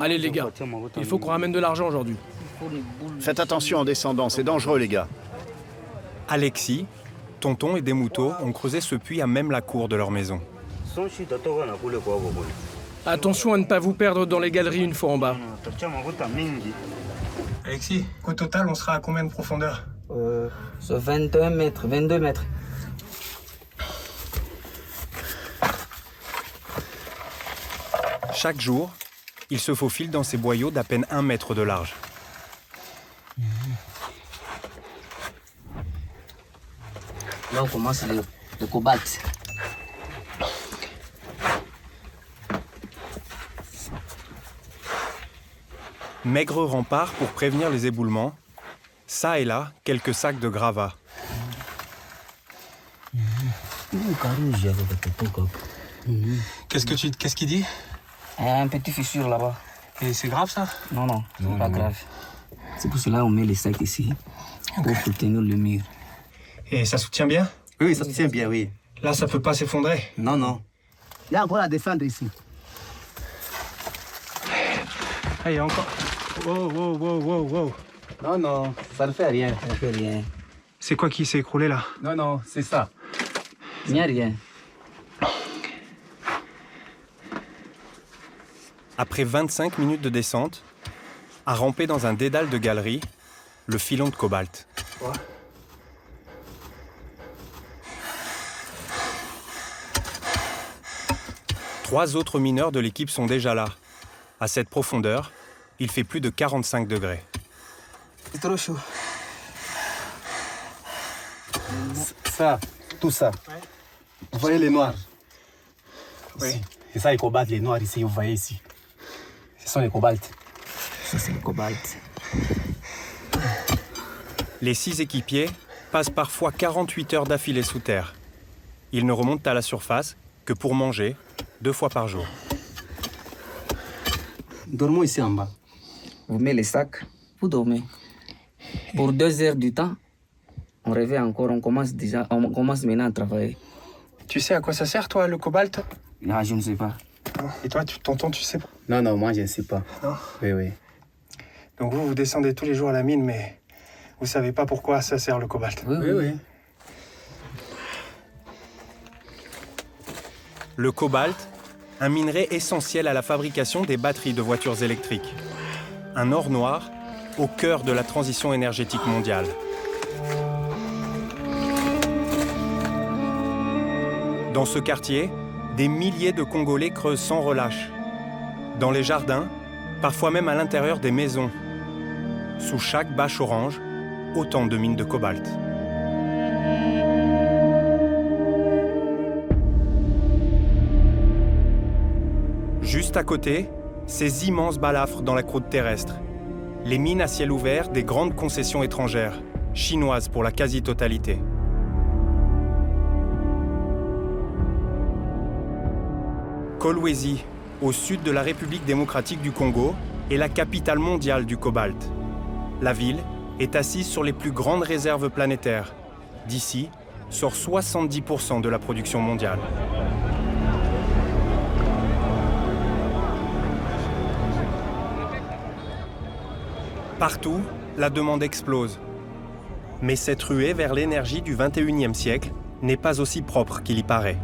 Allez les gars, il faut qu'on ramène de l'argent aujourd'hui. Faites attention en descendant, c'est dangereux les gars. Alexis, Tonton et Desmouteaux ont creusé ce puits à même la cour de leur maison. Attention à ne pas vous perdre dans les galeries une fois en bas. Alexis, au total, on sera à combien de profondeur? C'est 21 mètres, 22 mètres. Chaque jour, il se faufile dans ces boyaux d'à peine 1 mètre de large. Là, on commence le cobalt. Maigre rempart pour prévenir les éboulements. Ça et là, quelques sacs de gravats. Qu'est-ce qu'il dit? Un petit fissure là-bas. Et c'est grave ça? Non, c'est pas grave. C'est pour cela qu'on met les sacs ici, pour soutenir le mur. Et ça soutient bien? Oui, ça se tient bien, oui. Là, ça peut pas s'effondrer? Non. Il y a encore à défendre ici. Ah, il y a encore... Wow. Non, ça ne fait rien. Ça fait rien. C'est quoi qui s'est écroulé là? Non, c'est ça. Il n'y a rien. Après 25 minutes de descente, à ramper dans un dédale de galerie, le filon de cobalt. Ouais. Trois autres mineurs de l'équipe sont déjà là. À cette profondeur, il fait plus de 45 degrés. C'est trop chaud. Ça, tout ça. Ouais. Vous voyez les noirs? Oui. C'est ça les cobalt, les noirs ici, vous voyez ici. Ce sont les cobaltes. Ça, c'est le cobalt. Les 6 équipiers passent parfois 48 heures d'affilée sous terre. Ils ne remontent à la surface que pour manger 2 fois par jour. Dormons ici en bas. Vous mettez les sacs, vous dormez. Pour 2 heures du temps, on réveille encore, on commence maintenant à travailler. Tu sais à quoi ça sert, toi, le cobalt? Là, je ne sais pas. Et toi, tonton, tu sais pas? Non, moi je ne sais pas. Non? Oui. Donc vous descendez tous les jours à la mine, mais vous savez pas pourquoi ça sert le cobalt? Oui. Le cobalt, un minerai essentiel à la fabrication des batteries de voitures électriques. Un or noir au cœur de la transition énergétique mondiale. Dans ce quartier, des milliers de Congolais creusent sans relâche. Dans les jardins, parfois même à l'intérieur des maisons. Sous chaque bâche orange, autant de mines de cobalt. Juste à côté, ces immenses balafres dans la croûte terrestre. Les mines à ciel ouvert des grandes concessions étrangères, chinoises pour la quasi-totalité. Kolwezi, au sud de la République démocratique du Congo, est la capitale mondiale du cobalt. La ville est assise sur les plus grandes réserves planétaires. D'ici sort 70% de la production mondiale. Partout, la demande explose. Mais cette ruée vers l'énergie du XXIe siècle n'est pas aussi propre qu'il y paraît.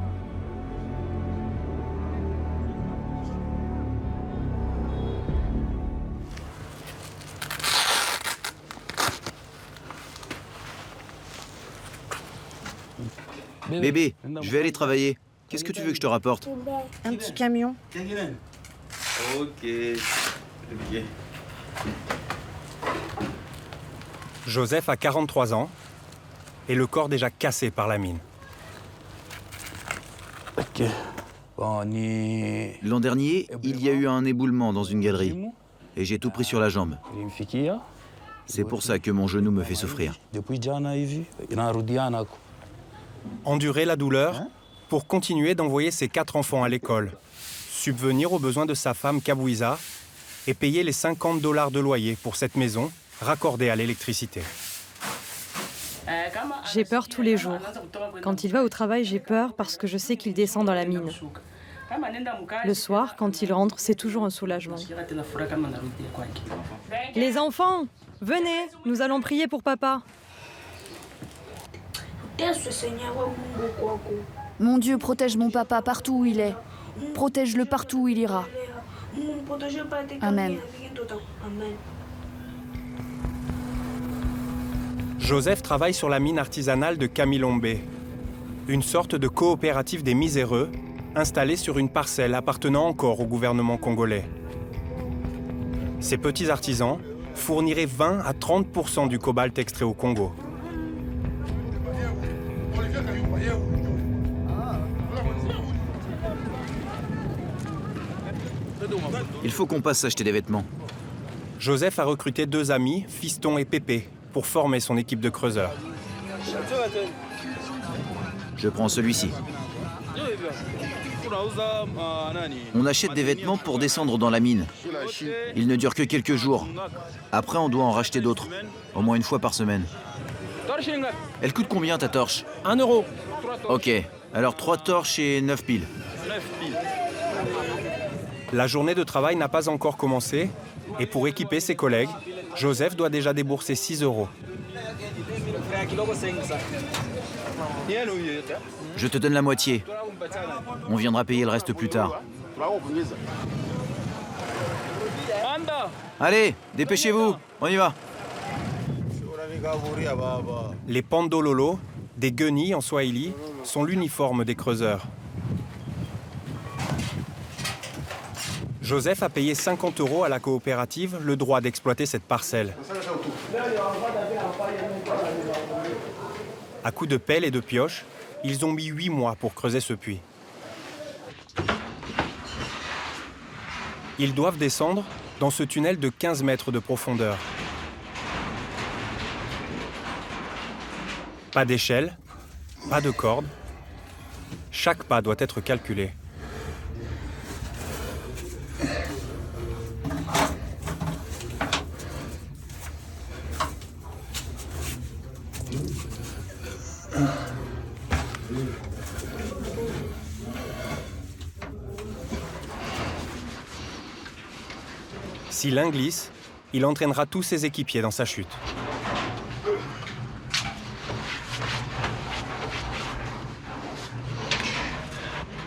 Bébé, je vais aller travailler. Qu'est-ce que tu veux que je te rapporte? Un petit camion. Ok. Joseph a 43 ans et le corps déjà cassé par la mine. L'an dernier, il y a eu un éboulement dans une galerie et j'ai tout pris sur la jambe. C'est pour ça que mon genou me fait souffrir. Endurer la douleur pour continuer d'envoyer ses 4 enfants à l'école, subvenir aux besoins de sa femme Kabouiza et payer les $50 de loyer pour cette maison raccordée à l'électricité. J'ai peur tous les jours. Quand il va au travail, j'ai peur parce que je sais qu'il descend dans la mine. Le soir, quand il rentre, c'est toujours un soulagement. Les enfants, venez, nous allons prier pour papa. Mon Dieu, protège mon papa partout où il est. Protège-le partout où il ira. Amen. Joseph travaille sur la mine artisanale de Kamilombe, une sorte de coopérative des miséreux, installée sur une parcelle appartenant encore au gouvernement congolais. Ces petits artisans fourniraient 20 à 30% du cobalt extrait au Congo. Il faut qu'on passe s'acheter des vêtements. Joseph a recruté 2 amis, Fiston et Pépé, pour former son équipe de creuseurs. Je prends celui-ci. On achète des vêtements pour descendre dans la mine. Ils ne durent que quelques jours. Après, on doit en racheter d'autres, au moins une fois par semaine. Elle coûte combien ta torche? 1 euro. Ok, alors 3 torches et 9 piles. La journée de travail n'a pas encore commencé, et pour équiper ses collègues, Joseph doit déjà débourser 6 euros. Je te donne la moitié. On viendra payer le reste plus tard. Allez, dépêchez-vous, on y va. Les pandololo, des guenilles en swahili, sont l'uniforme des creuseurs. Joseph a payé 50 euros à la coopérative le droit d'exploiter cette parcelle. À coups de pelle et de pioche, ils ont mis 8 mois pour creuser ce puits. Ils doivent descendre dans ce tunnel de 15 mètres de profondeur. Pas d'échelle, pas de corde. Chaque pas doit être calculé. Si l'un glisse, il entraînera tous ses équipiers dans sa chute.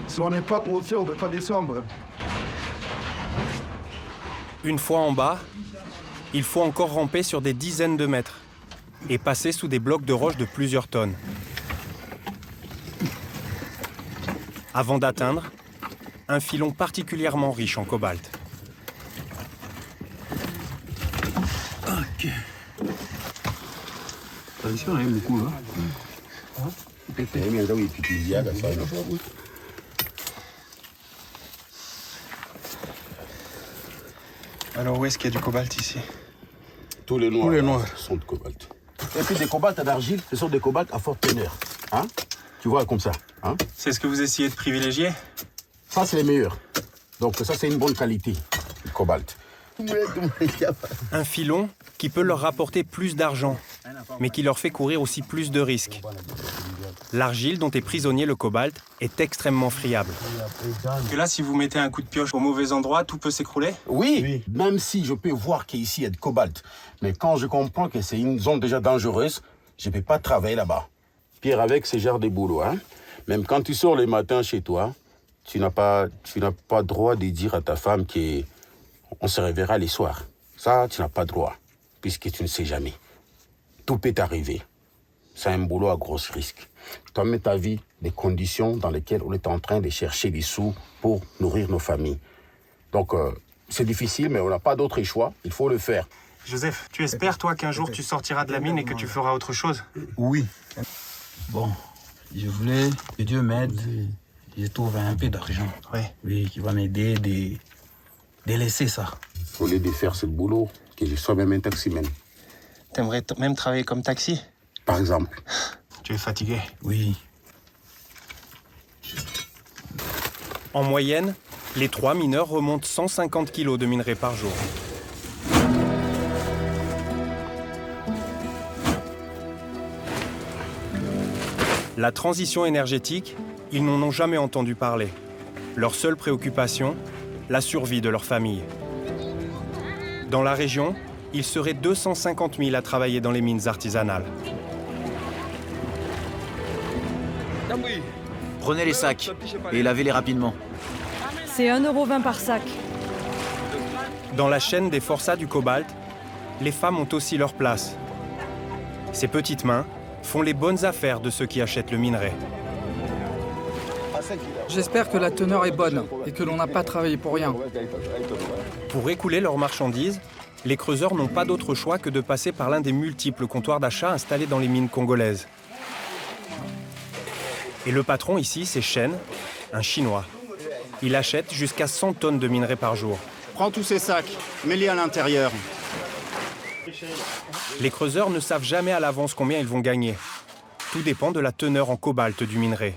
Si on n'est pas conscient, on ne peut pas descendre. Une fois en bas, il faut encore ramper sur des dizaines de mètres et passer sous des blocs de roche de plusieurs tonnes. Avant d'atteindre un filon particulièrement riche en cobalt. Ok. Attention, il y a beaucoup, hein. Alors où est-ce qu'il y a du cobalt ici? Tous les noirs sont de cobalt. Et puis des cobalts d'argile, ce sont des cobalts à forte teneur. Hein? Tu vois comme ça. Hein? C'est ce que vous essayez de privilégier? Ça, c'est les meilleurs. Donc ça, c'est une bonne qualité, le cobalt. Un filon qui peut leur rapporter plus d'argent, mais qui leur fait courir aussi plus de risques. L'argile dont est prisonnier le cobalt est extrêmement friable. Et là, si vous mettez un coup de pioche au mauvais endroit, tout peut s'écrouler? Oui, même si je peux voir qu'ici il y a du cobalt. Mais quand je comprends que c'est une zone déjà dangereuse, je ne peux pas travailler là-bas. Pierre, avec ce genre de boulot, hein, même quand tu sors le matin chez toi, tu n'as pas droit de dire à ta femme qu'on se reverra les soirs. Ça, tu n'as pas droit, puisque tu ne sais jamais. Tout peut t'arriver. C'est un boulot à gros risque. Tu as mis ta vie des conditions dans lesquelles on est en train de chercher des sous pour nourrir nos familles. Donc, c'est difficile, mais on n'a pas d'autre choix. Il faut le faire. Joseph, tu espères, toi, qu'un jour tu sortiras de la mine et que tu feras autre chose? Oui. Bon, je voulais que Dieu m'aide. Je trouve un peu d'argent. Oui, qui va m'aider de laisser ça. Au lieu de faire ce boulot, que je sois même un taximan. T'aimerais même travailler comme taxi? Par exemple. Tu es fatigué? Oui. En moyenne, les 3 mineurs remontent 150 kilos de minerai par jour. La transition énergétique, ils n'en ont jamais entendu parler. Leur seule préoccupation, la survie de leur famille. Dans la région, il serait 250 000 à travailler dans les mines artisanales. Prenez les sacs et lavez-les rapidement. C'est 1,20 € par sac. Dans la chaîne des forçats du cobalt, les femmes ont aussi leur place. Ces petites mains font les bonnes affaires de ceux qui achètent le minerai. J'espère que la teneur est bonne et que l'on n'a pas travaillé pour rien. Pour écouler leurs marchandises, les creuseurs n'ont pas d'autre choix que de passer par l'un des multiples comptoirs d'achat installés dans les mines congolaises. Et le patron ici, c'est Chen, un Chinois. Il achète jusqu'à 100 tonnes de minerai par jour. Prends tous ces sacs, mets-les à l'intérieur. Les creuseurs ne savent jamais à l'avance combien ils vont gagner. Tout dépend de la teneur en cobalt du minerai.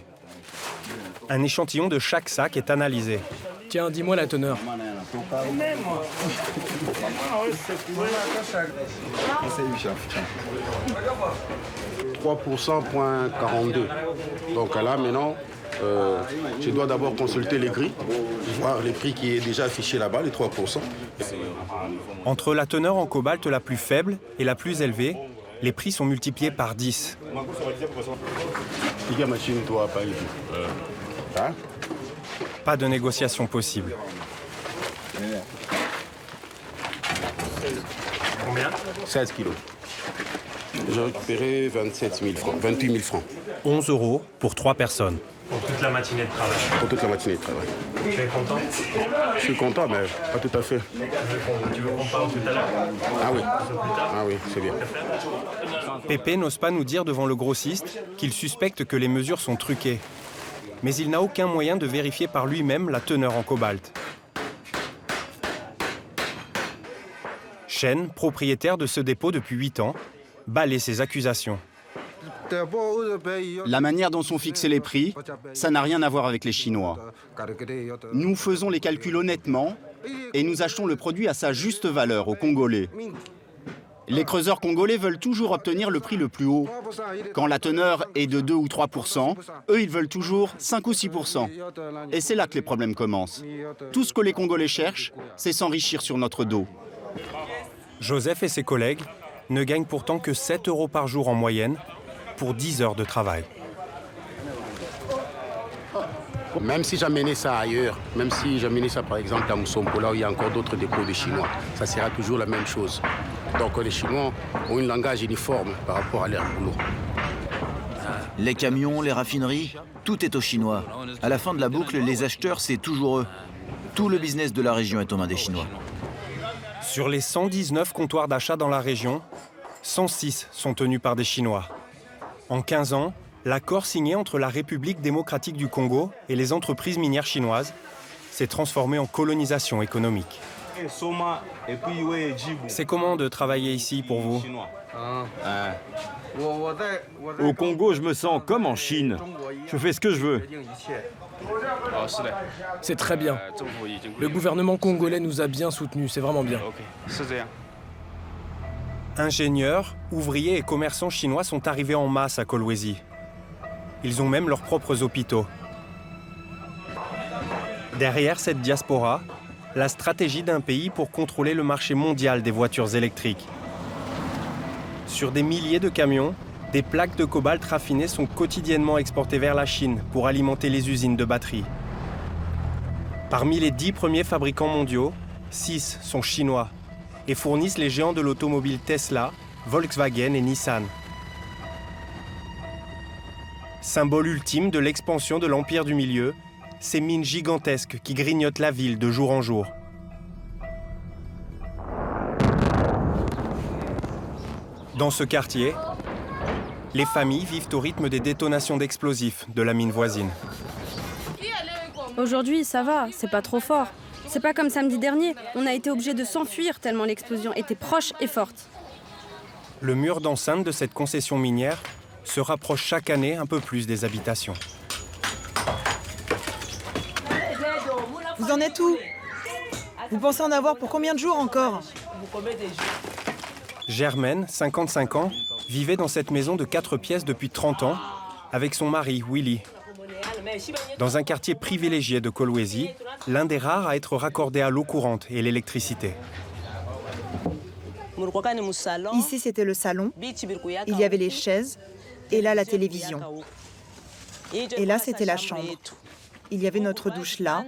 Un échantillon de chaque sac est analysé. Tiens, dis-moi la teneur. 3%,42. Donc là, maintenant, je dois d'abord consulter les grilles, voir les prix qui est déjà affiché là-bas, les 3%. Entre la teneur en cobalt la plus faible et la plus élevée, les prix sont multipliés par 10. Pas de négociation possible. Combien? 16 kilos. J'ai récupéré 27 000 francs, 28 000 francs. 11 € pour 3 personnes. Pour toute la matinée de travail. Pour toute la matinée de travail. Tu es content? Je suis content, mais pas tout à fait. Tu veux qu'on parle tout à l'heure? Ah oui. Ah oui, c'est bien. Pépé n'ose pas nous dire devant le grossiste qu'il suspecte que les mesures sont truquées. Mais il n'a aucun moyen de vérifier par lui-même la teneur en cobalt. Chen, propriétaire de ce dépôt depuis 8 ans, balaie ses accusations. La manière dont sont fixés les prix, ça n'a rien à voir avec les Chinois. Nous faisons les calculs honnêtement et nous achetons le produit à sa juste valeur aux Congolais. Les creuseurs congolais veulent toujours obtenir le prix le plus haut. Quand la teneur est de 2 ou 3%, eux, ils veulent toujours 5 ou 6%. Et c'est là que les problèmes commencent. Tout ce que les Congolais cherchent, c'est s'enrichir sur notre dos. Joseph et ses collègues ne gagnent pourtant que 7 € par jour en moyenne pour 10 heures de travail. Même si j'amenais ça ailleurs, même si j'amenais ça par exemple à Moussompo, là où il y a encore d'autres dépôts de Chinois, ça sera toujours la même chose. Donc les Chinois ont un langage uniforme par rapport à leur boulot. Les camions, les raffineries, tout est aux Chinois. À la fin de la boucle, les acheteurs, c'est toujours eux. Tout le business de la région est aux mains des Chinois. Sur les 119 comptoirs d'achat dans la région, 106 sont tenus par des Chinois. En 15 ans, l'accord signé entre la République démocratique du Congo et les entreprises minières chinoises s'est transformé en colonisation économique. C'est comment de travailler ici pour vous? Au Congo, je me sens comme en Chine. Je fais ce que je veux. C'est très bien. Le gouvernement congolais nous a bien soutenus, c'est vraiment bien. Ingénieurs, ouvriers et commerçants chinois sont arrivés en masse à Kolwezi. Ils ont même leurs propres hôpitaux. Derrière cette diaspora, la stratégie d'un pays pour contrôler le marché mondial des voitures électriques. Sur des milliers de camions, des plaques de cobalt raffinées sont quotidiennement exportées vers la Chine pour alimenter les usines de batteries. Parmi les 10 premiers fabricants mondiaux, 6 sont chinois et fournissent les géants de l'automobile Tesla, Volkswagen et Nissan. Symbole ultime de l'expansion de l'Empire du Milieu, ces mines gigantesques qui grignotent la ville de jour en jour. Dans ce quartier, les familles vivent au rythme des détonations d'explosifs de la mine voisine. Aujourd'hui, ça va, c'est pas trop fort. C'est pas comme samedi dernier, on a été obligé de s'enfuir tellement l'explosion était proche et forte. Le mur d'enceinte de cette concession minière se rapproche chaque année un peu plus des habitations. Vous en êtes où? Vous pensez en avoir pour combien de jours encore? Germaine, 55 ans, vivait dans cette maison de 4 pièces depuis 30 ans avec son mari, Willy. Dans un quartier privilégié de Kolwezi, l'un des rares à être raccordé à l'eau courante et l'électricité. Ici, c'était le salon. Il y avait les chaises. Et là, la télévision. Et là, c'était la chambre. Il y avait notre douche là.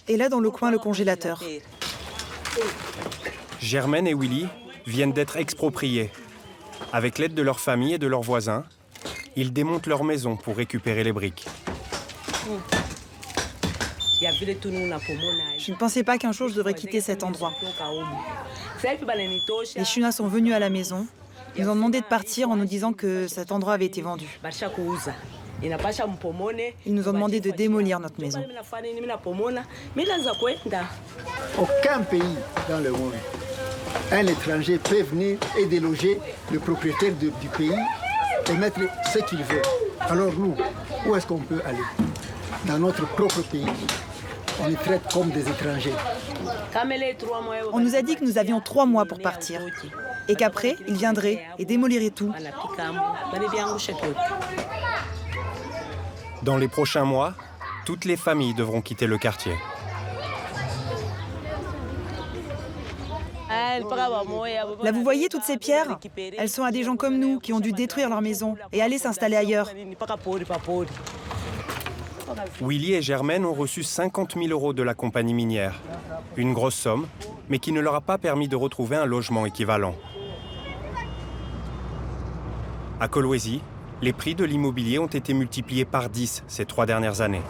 Et là, dans le coin, le congélateur. Germaine et Willy viennent d'être expropriés. Avec l'aide de leur famille et de leurs voisins, ils démontent leur maison pour récupérer les briques. Je ne pensais pas qu'un jour je devrais quitter cet endroit. Les Chinois sont venus à la maison. Ils nous ont demandé de partir en nous disant que cet endroit avait été vendu. Ils nous ont demandé de démolir notre maison. Aucun pays dans le monde, un étranger peut venir et déloger le propriétaire du pays et mettre ce qu'il veut. Alors nous, où est-ce qu'on peut aller? Dans notre propre pays. On les traite comme des étrangers. On nous a dit que nous avions 3 mois pour partir. Et qu'après, ils viendraient et démoliraient tout. Dans les prochains mois, toutes les familles devront quitter le quartier. Là, vous voyez toutes ces pierres? Elles sont à des gens comme nous qui ont dû détruire leur maison et aller s'installer ailleurs. Willy et Germaine ont reçu 50 000 € de la compagnie minière. Une grosse somme, mais qui ne leur a pas permis de retrouver un logement équivalent. À Kolwezi, les prix de l'immobilier ont été multipliés par 10 ces 3 dernières années.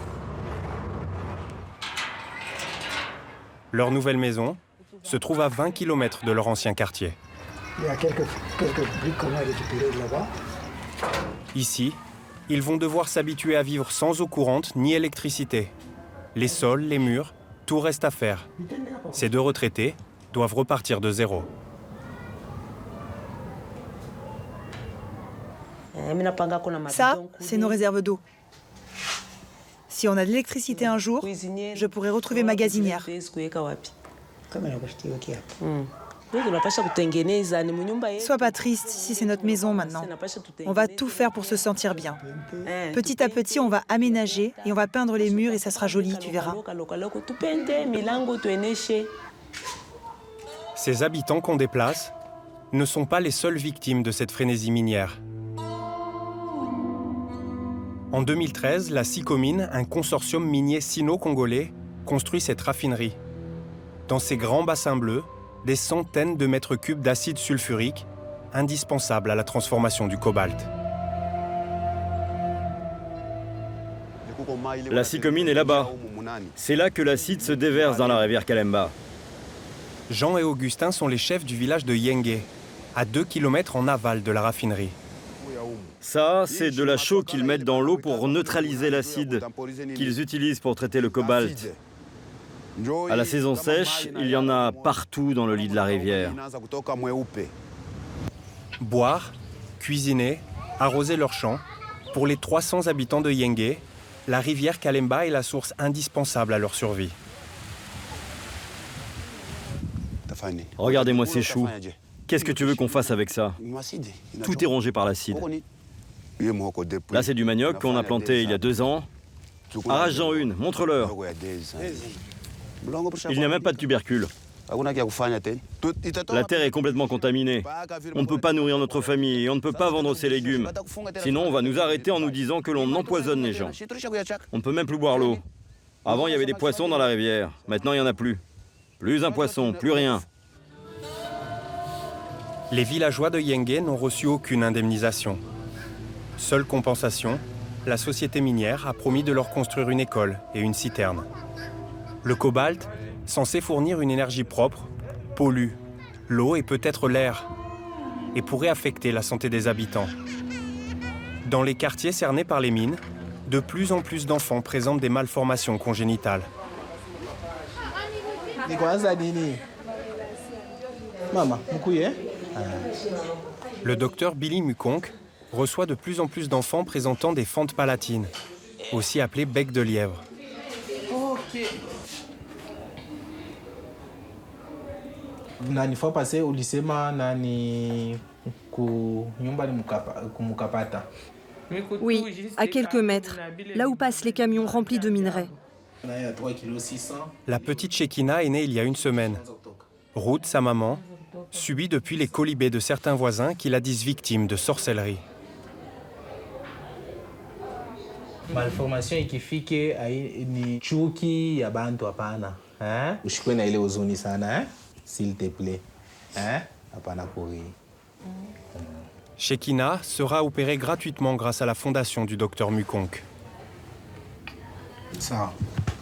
Leur nouvelle maison se trouve à 20 km de leur ancien quartier. Il y a quelques briques qu'on a récupérées là-bas. Ici, ils vont devoir s'habituer à vivre sans eau courante ni électricité. Les sols, les murs, tout reste à faire. Ces 2 retraités doivent repartir de zéro. Ça, c'est nos réserves d'eau. Si on a de l'électricité un jour, je pourrais retrouver ma gazinière. Sois pas triste, ici c'est notre maison maintenant. On va tout faire pour se sentir bien. Petit à petit, on va aménager et on va peindre les murs et ça sera joli, tu verras. Ces habitants qu'on déplace ne sont pas les seules victimes de cette frénésie minière. En 2013, la Sicomine, un consortium minier sino-congolais, construit cette raffinerie. Dans ces grands bassins bleus, des centaines de mètres cubes d'acide sulfurique, indispensables à la transformation du cobalt. La Sicomine est là-bas. C'est là que l'acide se déverse dans la rivière Kalemba. Jean et Augustin sont les chefs du village de Yenge, à 2 km en aval de la raffinerie. Ça, c'est de la chaux qu'ils mettent dans l'eau pour neutraliser l'acide qu'ils utilisent pour traiter le cobalt. À la saison sèche, il y en a partout dans le lit de la rivière. Boire, cuisiner, arroser leurs champs, pour les 300 habitants de Yenge, la rivière Kalemba est la source indispensable à leur survie. Regardez-moi ces choux. Qu'est-ce que tu veux qu'on fasse avec ça? Tout est rongé par l'acide. Là, c'est du manioc qu'on a planté il y a 2 ans. Arrache-en une, montre-leur. Il n'y a même pas de tubercules. La terre est complètement contaminée. On ne peut pas nourrir notre famille et on ne peut pas vendre ses légumes. Sinon, on va nous arrêter en nous disant que l'on empoisonne les gens. On ne peut même plus boire l'eau. Avant, il y avait des poissons dans la rivière. Maintenant, il n'y en a plus. Plus un poisson, plus rien. Les villageois de Yenge n'ont reçu aucune indemnisation. Seule compensation, la société minière a promis de leur construire une école et une citerne. Le cobalt, censé fournir une énergie propre, pollue l'eau et peut-être l'air, et pourrait affecter la santé des habitants. Dans les quartiers cernés par les mines, de plus en plus d'enfants présentent des malformations congénitales. Le docteur Billy Mukonk reçoit de plus en plus d'enfants présentant des fentes palatines, aussi appelées becs de lièvre. Une fois passé au lycée, nyumbani kumukapata. Oui, à quelques mètres, là où passent les camions remplis de minerais. La petite Shekina est née il y a une semaine. Ruth, sa maman, subit depuis les colibés de certains voisins qui la disent victime de sorcellerie. Malformation ikifike ni chuki ya bantu hapana. Ushikwe na ile huzuni sana, s'il te plaît. Hapana kuri. Shekina sera opérée gratuitement grâce à la fondation du docteur Mukonk. Sawa.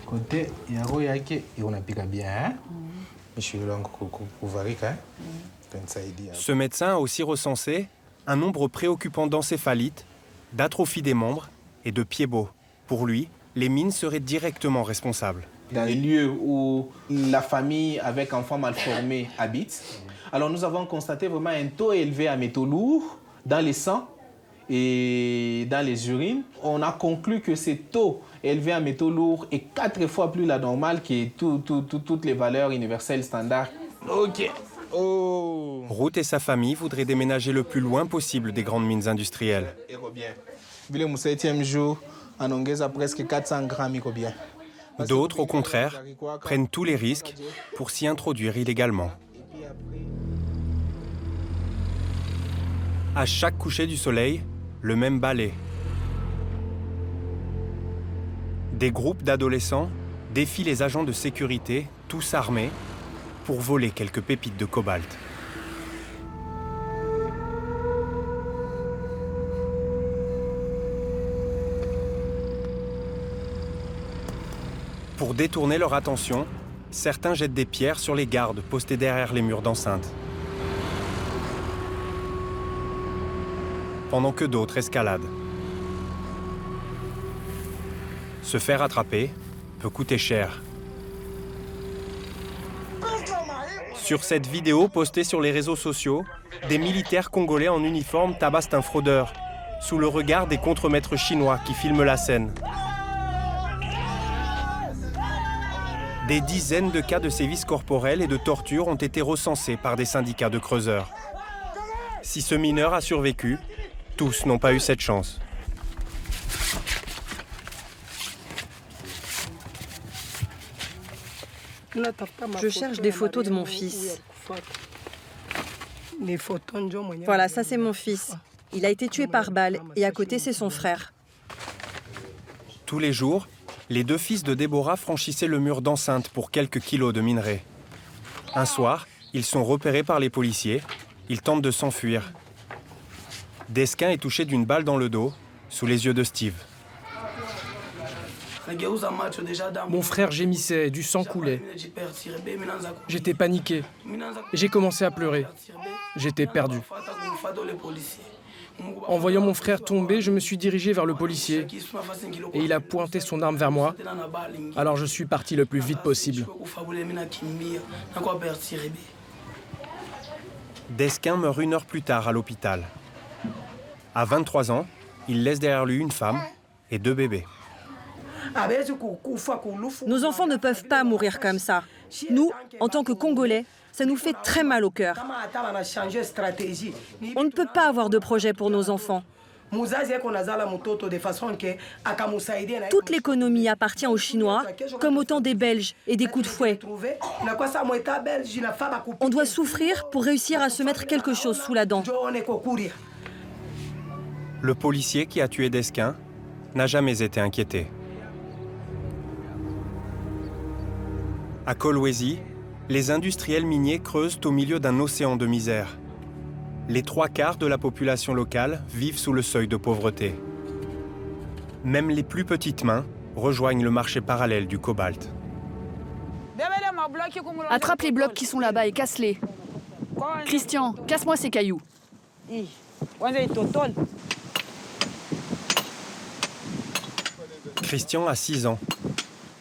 Kote ya roho yake unapika bien, Ce médecin a aussi recensé un nombre préoccupant d'encéphalites, d'atrophies des membres et de pieds-bots. Pour lui, les mines seraient directement responsables. Dans les lieux où la famille avec enfants malformés habite, alors nous avons constaté vraiment un taux élevé à métaux lourds dans les sangs et dans les urines. On a conclu que ces taux élevés en métaux lourds est 4 fois plus la normale que toutes les valeurs universelles standards. Ok. Oh. Ruth et sa famille voudraient déménager le plus loin possible des grandes mines industrielles. Le 7e jour, on engage à presque 400 grammes. D'autres, au contraire, prennent tous les risques pour s'y introduire illégalement. À chaque coucher du soleil, le même balai. Des groupes d'adolescents défient les agents de sécurité, tous armés, pour voler quelques pépites de cobalt. Pour détourner leur attention, certains jettent des pierres sur les gardes postés derrière les murs d'enceinte. Pendant que d'autres escaladent. Se faire attraper peut coûter cher. Sur cette vidéo postée sur les réseaux sociaux, des militaires congolais en uniforme tabassent un fraudeur, sous le regard des contremaîtres chinois qui filment la scène. Des dizaines de cas de sévices corporels et de torture ont été recensés par des syndicats de creuseurs. Si ce mineur a survécu, tous n'ont pas eu cette chance. Je cherche des photos de mon fils. Voilà, ça c'est mon fils. Il a été tué par balle et à côté c'est son frère. Tous les jours, les deux fils de Déborah franchissaient le mur d'enceinte pour quelques kilos de minerais. Un soir, ils sont repérés par les policiers. Ils tentent de s'enfuir. Desquin est touché d'une balle dans le dos, sous les yeux de Steve. Mon frère gémissait, du sang coulait. J'étais paniqué. J'ai commencé à pleurer. J'étais perdu. En voyant mon frère tomber, je me suis dirigé vers le policier. Et il a pointé son arme vers moi. Alors je suis parti le plus vite possible. Desquin meurt 1 heure plus tard à l'hôpital. À 23 ans, il laisse derrière lui une femme et 2 bébés. Nos enfants ne peuvent pas mourir comme ça. Nous, en tant que Congolais, ça nous fait très mal au cœur. On ne peut pas avoir de projet pour nos enfants. Toute l'économie appartient aux Chinois, comme au temps des Belges et des coups de fouet. On doit souffrir pour réussir à se mettre quelque chose sous la dent. Le policier qui a tué Desquin n'a jamais été inquiété. À Kolwezi, les industriels miniers creusent au milieu d'un océan de misère. Les 3/4 de la population locale vivent sous le seuil de pauvreté. Même les plus petites mains rejoignent le marché parallèle du cobalt. Attrape les blocs qui sont là-bas et casse-les. Christian, casse-moi ces cailloux. Christian a 6 ans.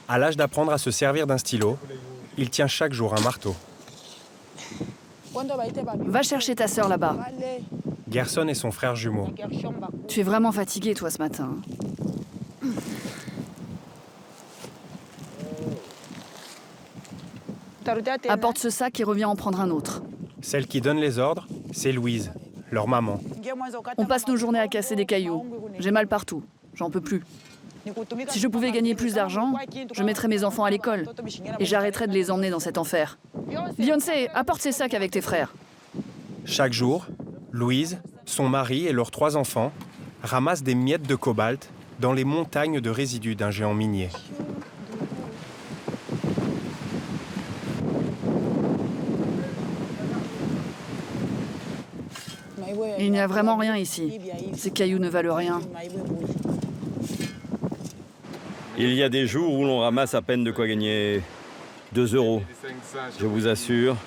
À l'âge d'apprendre à se servir d'un stylo, il tient chaque jour un marteau. Va chercher ta sœur là-bas. Gerson est son frère jumeau. Tu es vraiment fatigué, toi, ce matin. Apporte ce sac et reviens en prendre un autre. Celle qui donne les ordres, c'est Louise, leur maman. On passe nos journées à casser des cailloux. J'ai mal partout. J'en peux plus. Si je pouvais gagner plus d'argent, je mettrais mes enfants à l'école et j'arrêterais de les emmener dans cet enfer. Beyoncé, apporte ces sacs avec tes frères. Chaque jour, Louise, son mari et leurs 3 enfants ramassent des miettes de cobalt dans les montagnes de résidus d'un géant minier. Il n'y a vraiment rien ici. Ces cailloux ne valent rien. Il y a des jours où l'on ramasse à peine de quoi gagner 2 €. Je vous assure,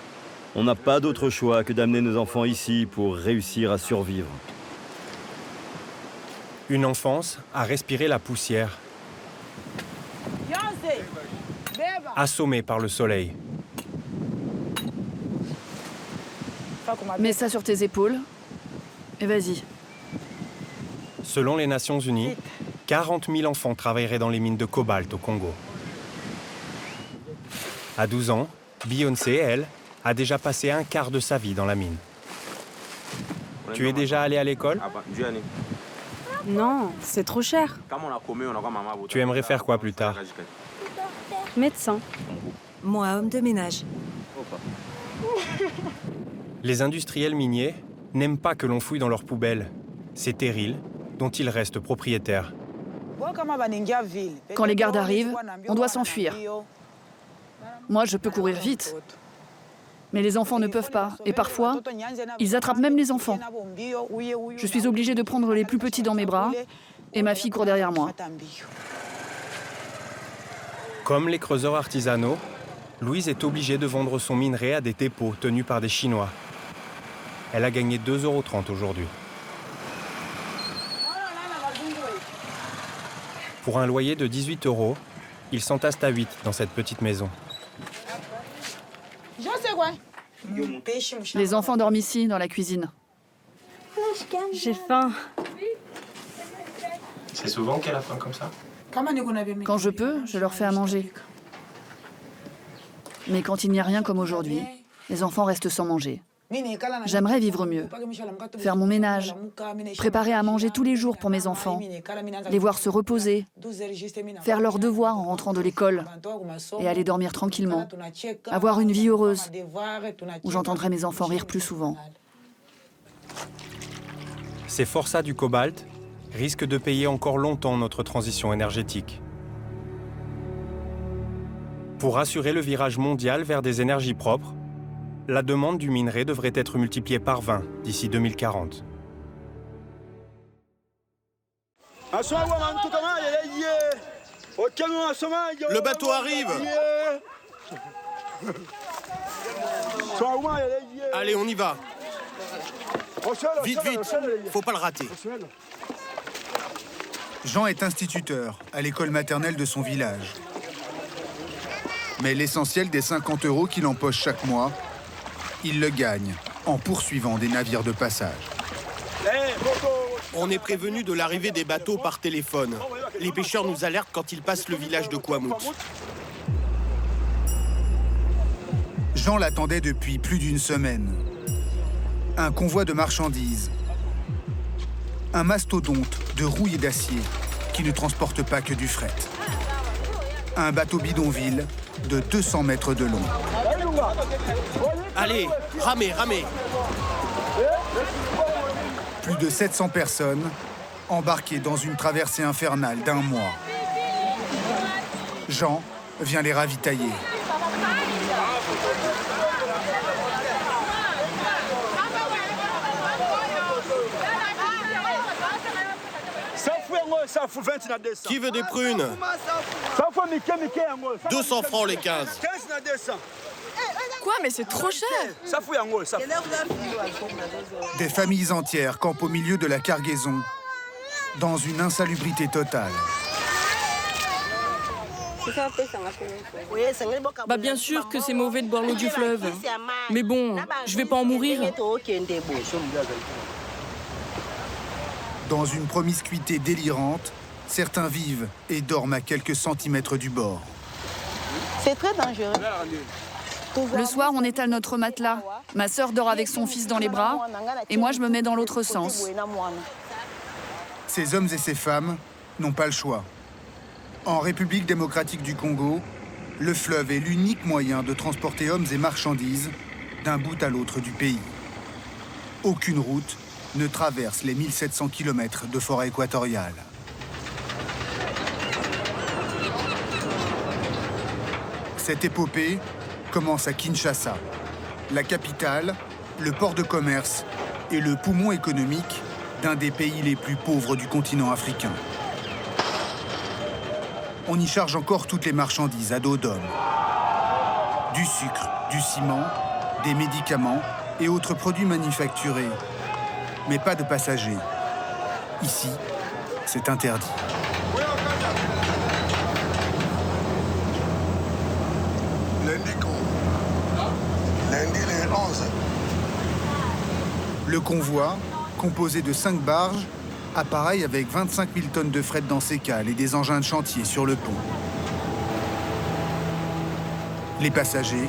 on n'a pas d'autre choix que d'amener nos enfants ici pour réussir à survivre. Une enfance à respirer la poussière, assommée par le soleil. Mets ça sur tes épaules et vas-y. Selon les Nations Unies, 40 000 enfants travailleraient dans les mines de cobalt au Congo. À 12 ans, Beyoncé, elle, a déjà passé un quart de sa vie dans la mine. Tu es déjà allé à l'école? Non, c'est trop cher. Tu aimerais faire quoi plus tard? Médecin. Moi, homme de ménage. Les industriels miniers n'aiment pas que l'on fouille dans leurs poubelles, ces terrils dont ils restent propriétaires. Quand les gardes arrivent, on doit s'enfuir. Moi, je peux courir vite. Mais les enfants ne peuvent pas. Et parfois, ils attrapent même les enfants. Je suis obligée de prendre les plus petits dans mes bras et ma fille court derrière moi. Comme les creuseurs artisanaux, Louise est obligée de vendre son minerai à des dépôts tenus par des Chinois. Elle a gagné 2,30 € aujourd'hui. Pour un loyer de 18 €, ils s'entassent à 8 dans cette petite maison. Les enfants dorment ici, dans la cuisine. J'ai faim. C'est souvent qu'elle a faim comme ça? Quand je peux, je leur fais à manger. Mais quand il n'y a rien comme aujourd'hui, les enfants restent sans manger. J'aimerais vivre mieux, faire mon ménage, préparer à manger tous les jours pour mes enfants, les voir se reposer, faire leurs devoirs en rentrant de l'école et aller dormir tranquillement, avoir une vie heureuse où j'entendrai mes enfants rire plus souvent. Ces forçats du cobalt risquent de payer encore longtemps notre transition énergétique. Pour assurer le virage mondial vers des énergies propres, la demande du minerai devrait être multipliée par 20 d'ici 2040. Le bateau arrive! Allez, on y va! Vite, vite! Faut pas le rater! Jean est instituteur à l'école maternelle de son village. Mais l'essentiel des 50 € qu'il empoche chaque mois, il le gagne en poursuivant des navires de passage. On est prévenu de l'arrivée des bateaux par téléphone. Les pêcheurs nous alertent quand ils passent le village de Kouamout. Jean l'attendait depuis plus d'une semaine. Un convoi de marchandises. Un mastodonte de rouille et d'acier qui ne transporte pas que du fret. Un bateau bidonville de 200 mètres de long. Allez, ramez, ramez! Plus de 700 personnes embarquées dans une traversée infernale d'1 mois. Jean vient les ravitailler. Qui veut des prunes? 200 francs les 15. Quoi? Mais c'est trop cher! Des familles entières campent au milieu de la cargaison, dans une insalubrité totale. Bah bien sûr que c'est mauvais de boire l'eau du fleuve. Mais bon, je vais pas en mourir. Dans une promiscuité délirante, certains vivent et dorment à quelques centimètres du bord. C'est très dangereux. Le soir, on étale notre matelas Ma sœur dort avec son fils dans les bras et moi je me mets dans l'autre sens. Ces hommes et ces femmes n'ont pas le choix. En République démocratique du Congo, le fleuve est l'unique moyen de transporter hommes et marchandises d'un bout à l'autre du pays. Aucune route ne traverse les 1700 km de forêt équatoriale. Cette épopée commence à Kinshasa, la capitale, le port de commerce et le poumon économique d'un des pays les plus pauvres du continent africain. On y charge encore toutes les marchandises à dos d'homme. Du sucre, du ciment, des médicaments et autres produits manufacturés. Mais pas de passagers. Ici, c'est interdit. Lundi le 11. Le convoi, composé de 5 barges, appareille avec 25 000 tonnes de fret dans ses cales et des engins de chantier sur le pont. Les passagers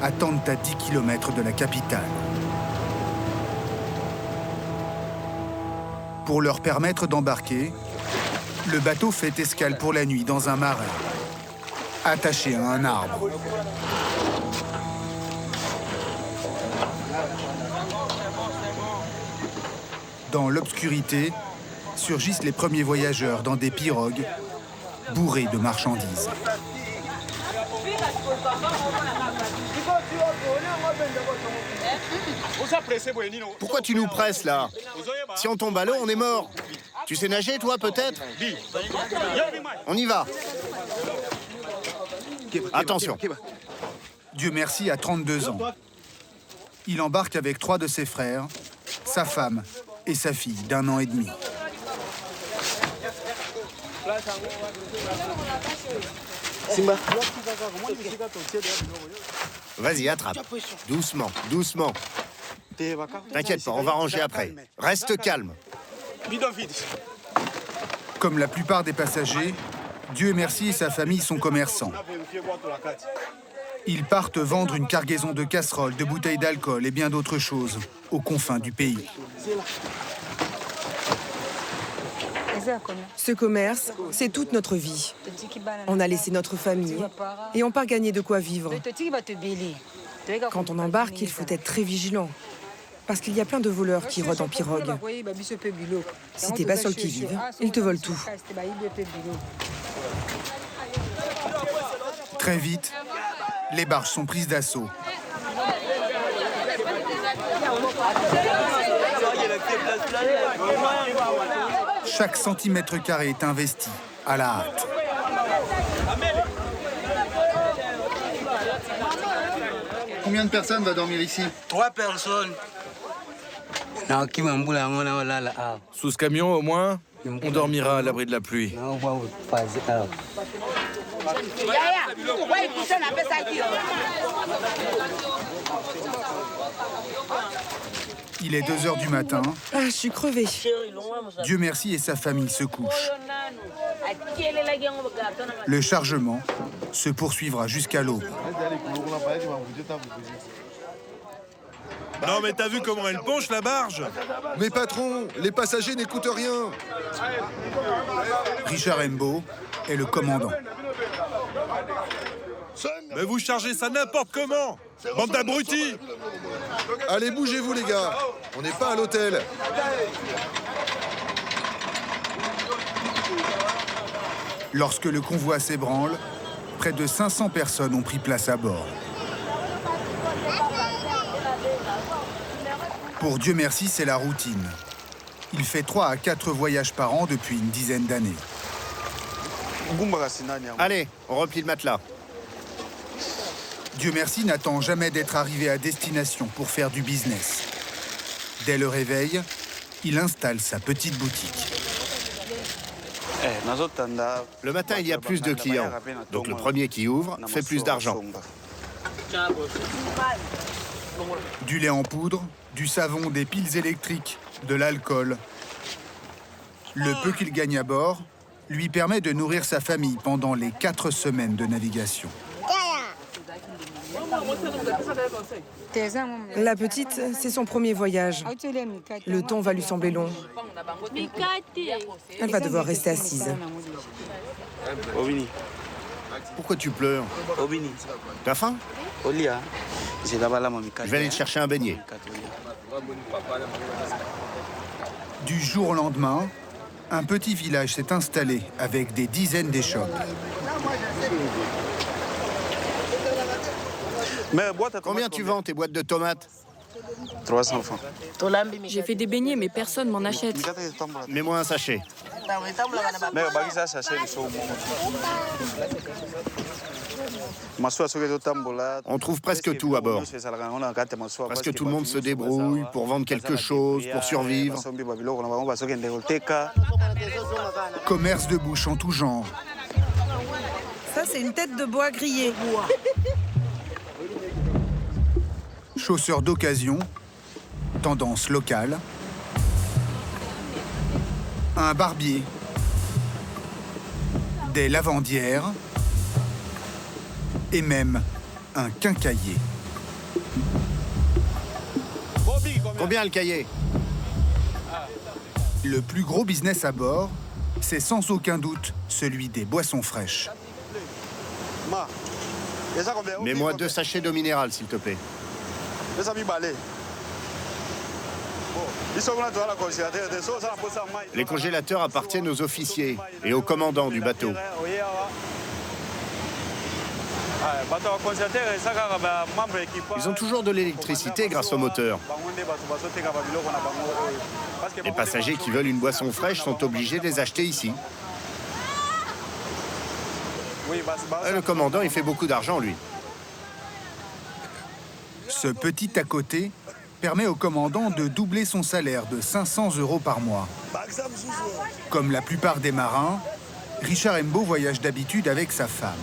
attendent à 10 km de la capitale. Pour leur permettre d'embarquer, le bateau fait escale pour la nuit dans un marais, attaché à un arbre. Dans l'obscurité, surgissent les premiers voyageurs dans des pirogues bourrées de marchandises. Pourquoi tu nous presses là? Si on tombe à l'eau, on est mort. Tu sais nager, toi, peut-être? On y va. Attention. Dieu merci a 32 ans. Il embarque avec 3 de ses frères, sa femme et sa fille d'1 an et demi. Simba. Vas-y, attrape. Doucement, doucement. T'inquiète pas, on va ranger après. Reste calme. Comme la plupart des passagers, Dieu merci et sa famille sont commerçants. Ils partent vendre une cargaison de casseroles, de bouteilles d'alcool et bien d'autres choses aux confins du pays. Ce commerce, c'est toute notre vie. On a laissé notre famille et on part gagner de quoi vivre. Quand on embarque, il faut être très vigilant. Parce qu'il y a plein de voleurs qui rôdent en pirogue. Si t'es pas sur le qui-vive, ils te volent tout. Très vite, les barges sont prises d'assaut. Chaque centimètre carré est investi à la hâte. Combien de personnes va dormir ici? 3 personnes. Sous ce camion, au moins, on dormira à l'abri de la pluie. Il est 2 h du matin. Ah, je suis crevée. Dieu merci et sa famille se couchent. Le chargement se poursuivra jusqu'à l'aube. Non mais t'as vu comment elle penche la barge? Mais patron, les passagers n'écoutent rien. Richard Embo est le commandant. Mais vous chargez ça n'importe comment! Bande d'abrutis! Allez, bougez-vous les gars, on n'est pas à l'hôtel. Lorsque le convoi s'ébranle, près de 500 personnes ont pris place à bord. Pour Dieu merci, c'est la routine. Il fait 3 à 4 voyages par an depuis une dizaine d'années. Allez, on replie le matelas. Dieu merci n'attend jamais d'être arrivé à destination pour faire du business. Dès le réveil, il installe sa petite boutique. Le matin, il y a plus de clients. Donc le premier qui ouvre fait plus d'argent. Du lait en poudre, du savon, des piles électriques, de l'alcool. Le peu qu'il gagne à bord lui permet de nourrir sa famille pendant les 4 semaines de navigation. La petite, c'est son premier voyage. Le temps va lui sembler long. Elle va devoir rester assise. Pourquoi tu pleures? T'as faim? Je vais aller te chercher un beignet. Du jour au lendemain, un petit village s'est installé avec des dizaines d'échoppes. Combien tu vends tes boîtes de tomates? 300 francs. J'ai fait des beignets, mais personne m'en achète. Mets-moi un sachet. On trouve presque tout à bord. Presque tout le monde se débrouille pour vendre quelque chose, pour survivre. Commerce de bouche en tout genre. Ça, c'est une tête de bois grillée. Chausseurs d'occasion, tendance locale. Un barbier. Des lavandières. Et même un quincaillier. Combien le cahier? Le plus gros business à bord, c'est sans aucun doute celui des boissons fraîches. Mets-moi 2 sachets d'eau minérale, s'il te plaît. Les congélateurs appartiennent aux officiers et aux commandants du bateau. Ils ont toujours de l'électricité grâce au moteur. Les passagers qui veulent une boisson fraîche sont obligés de les acheter ici. Le commandant, il fait beaucoup d'argent, lui. Ce petit à côté permet au commandant de doubler son salaire de 500 € par mois. Comme la plupart des marins, Richard Embo voyage d'habitude avec sa femme.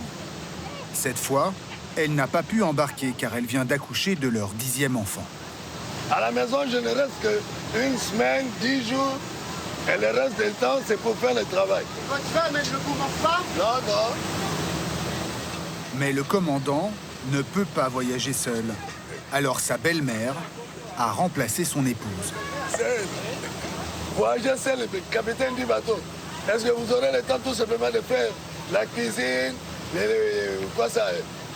Cette fois, elle n'a pas pu embarquer car elle vient d'accoucher de leur 10e enfant. À la maison, je ne reste qu'une semaine, 10 jours. Et le reste du temps, c'est pour faire le travail. Votre femme, elle ne vous manque pas? Non, non. Mais le commandant ne peut pas voyager seul. Alors sa belle-mère a remplacé son épouse. Voyager seul, le capitaine du bateau. Est-ce que vous aurez le temps tout simplement de faire la cuisine,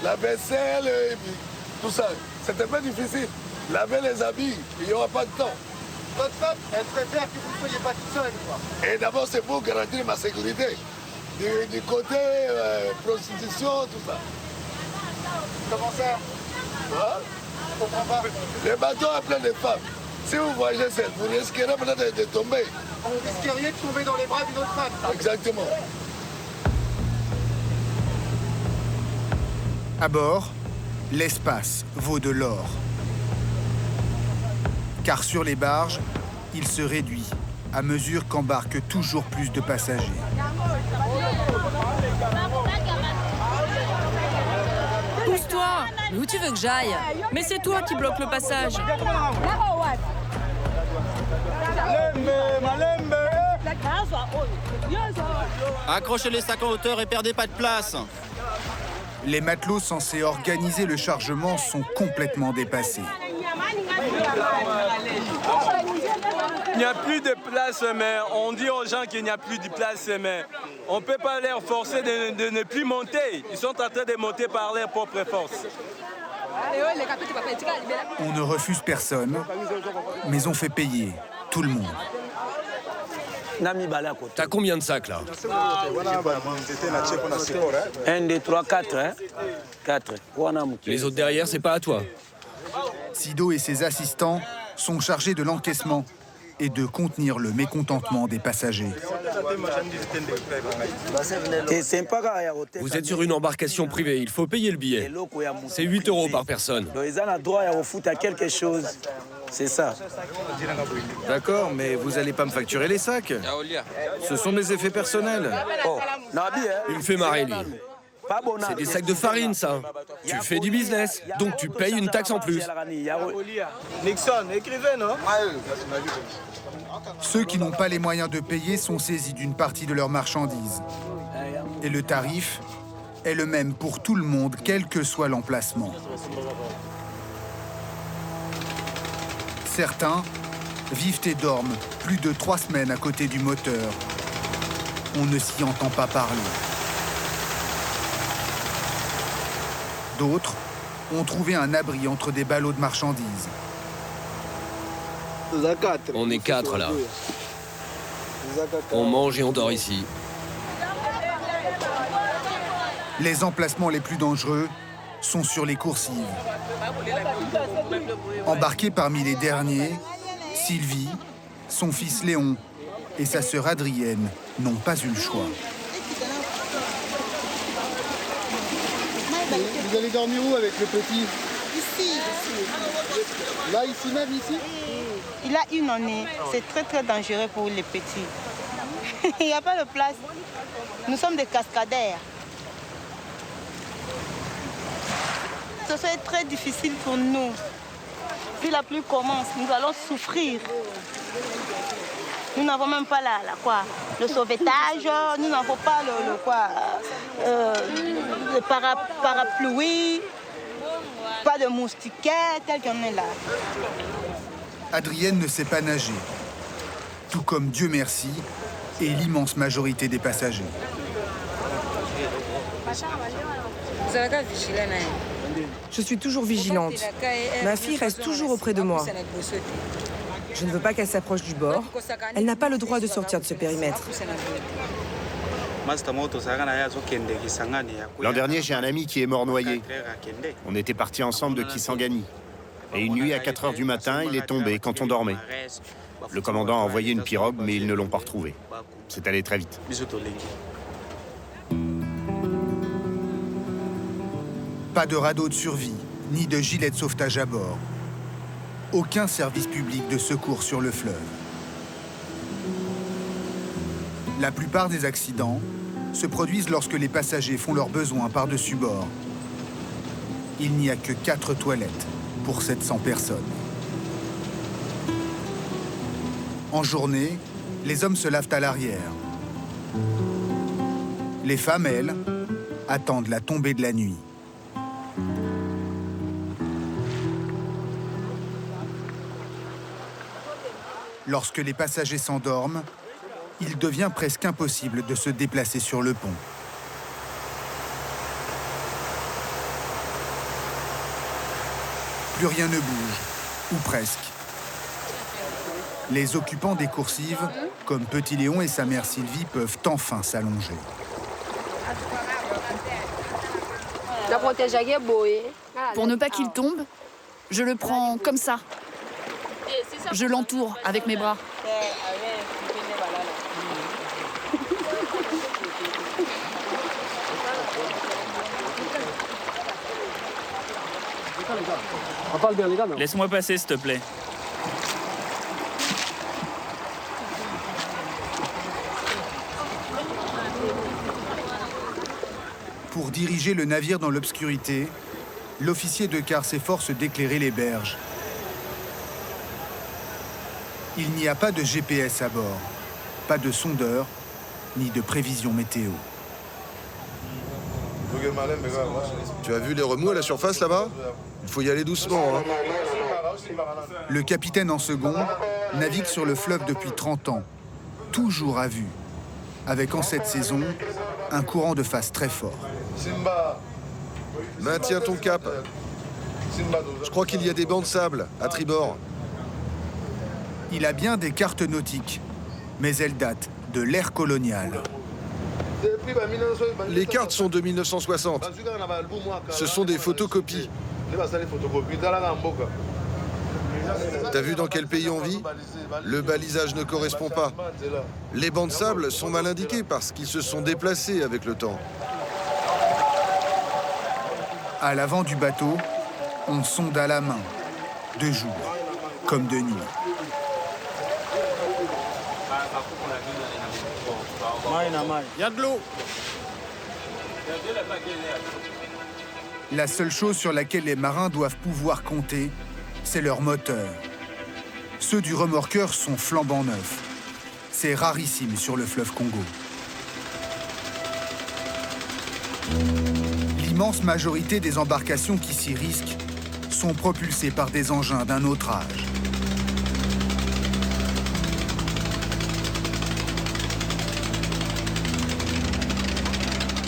la vaisselle, et puis tout ça? C'est un peu difficile. Laver les habits, il n'y aura pas de temps. Votre femme, elle préfère que vous ne soyez pas tout seul, quoi. Et d'abord, c'est pour garantir ma sécurité. Du côté prostitution, tout ça. Comment ça? Hein? Je comprends pas. Le bateau est plein de femmes. Si vous voyagez seul, vous risquerez peut-être de tomber. Vous risqueriez de tomber dans les bras d'une autre femme. Exactement. À bord, l'espace vaut de l'or. Car sur les barges, il se réduit à mesure qu'embarquent toujours plus de passagers. Pousse-toi! Mais où tu veux que j'aille? Mais c'est toi qui bloques le passage. Accrochez les sacs en hauteur et perdez pas de place. Les matelots censés organiser le chargement sont complètement dépassés. Il n'y a plus de place, mais on dit aux gens qu'il n'y a plus de place, mais on ne peut pas les forcer de ne plus monter. Ils sont en train de monter par leur propre force. On ne refuse personne, mais on fait payer tout le monde. T'as combien de sacs là? 1, 2, 3, 4. 4. Les autres derrière, c'est pas à toi. Sido et ses assistants sont chargés de l'encaissement et de contenir le mécontentement des passagers. Vous êtes sur une embarcation privée, il faut payer le billet. C'est 8 € par personne. C'est ça. D'accord, mais vous allez pas me facturer les sacs? Ce sont mes effets personnels. Il me fait marrer, lui. C'est des sacs de farine, ça. Tu fais du business, donc tu payes une taxe en plus. Nixon, écrivez, non? Ceux qui n'ont pas les moyens de payer sont saisis d'une partie de leurs marchandises. Et le tarif est le même pour tout le monde, quel que soit l'emplacement. Certains vivent et dorment plus de 3 semaines à côté du moteur. On ne s'y entend pas parler. D'autres ont trouvé un abri entre des ballots de marchandises. On est 4 là. On mange et on dort ici. Les emplacements les plus dangereux sont sur les coursives. Embarqués parmi les derniers, Sylvie, son fils Léon et sa sœur Adrienne n'ont pas eu le choix. Vous allez dormir où avec le petit? Ici. Là, ici même, ici? Il a une année. C'est très très dangereux pour les petits. Il n'y a pas de place. Nous sommes des cascadeurs. Ce serait très difficile pour nous. Si la pluie commence, nous allons souffrir. Nous n'avons même pas le sauvetage, nous n'avons pas le parapluie, pas de moustiquaires, tel qu'on est là. Adrienne ne sait pas nager, tout comme Dieu merci et l'immense majorité des passagers. Je suis toujours vigilante. Ma fille reste toujours auprès de moi. Je ne veux pas qu'elle s'approche du bord. Elle n'a pas le droit de sortir de ce périmètre. L'an dernier, j'ai un ami qui est mort noyé. On était partis ensemble de Kisangani. Et une nuit, à 4 h du matin, il est tombé quand on dormait. Le commandant a envoyé une pirogue, mais ils ne l'ont pas retrouvé. C'est allé très vite. Pas de radeau de survie, ni de gilet de sauvetage à bord. Aucun service public de secours sur le fleuve. La plupart des accidents se produisent lorsque les passagers font leurs besoins par-dessus bord. Il n'y a que 4 toilettes pour 700 personnes. En journée, les hommes se lavent à l'arrière. Les femmes, elles, attendent la tombée de la nuit. Lorsque les passagers s'endorment, il devient presque impossible de se déplacer sur le pont. Plus rien ne bouge, ou presque. Les occupants des coursives, comme Petit Léon et sa mère Sylvie, peuvent enfin s'allonger. Pour ne pas qu'il tombe, je le prends comme ça. Je l'entoure avec mes bras. Laisse-moi passer, s'il te plaît. Pour diriger le navire dans l'obscurité, l'officier de quart s'efforce d'éclairer les berges. Il n'y a pas de GPS à bord, pas de sondeur, ni de prévision météo. Tu as vu les remous à la surface là-bas? Il faut y aller doucement. Hein. Le capitaine en second navigue sur le fleuve depuis 30 ans, toujours à vue, avec en cette saison un courant de face très fort. Maintiens ton cap. Je crois qu'il y a des bancs de sable à tribord. Il a bien des cartes nautiques, mais elles datent de l'ère coloniale. Les cartes sont de 1960. Ce sont des photocopies. T'as vu dans quel pays on vit? Le balisage ne correspond pas. Les bancs de sable sont mal indiqués parce qu'ils se sont déplacés avec le temps. À l'avant du bateau, on sonde à la main, de jour comme de nuit. Il y a de l'eau. La seule chose sur laquelle les marins doivent pouvoir compter, c'est leur moteur. Ceux du remorqueur sont flambant neufs. C'est rarissime sur le fleuve Congo. L'immense majorité des embarcations qui s'y risquent sont propulsées par des engins d'un autre âge.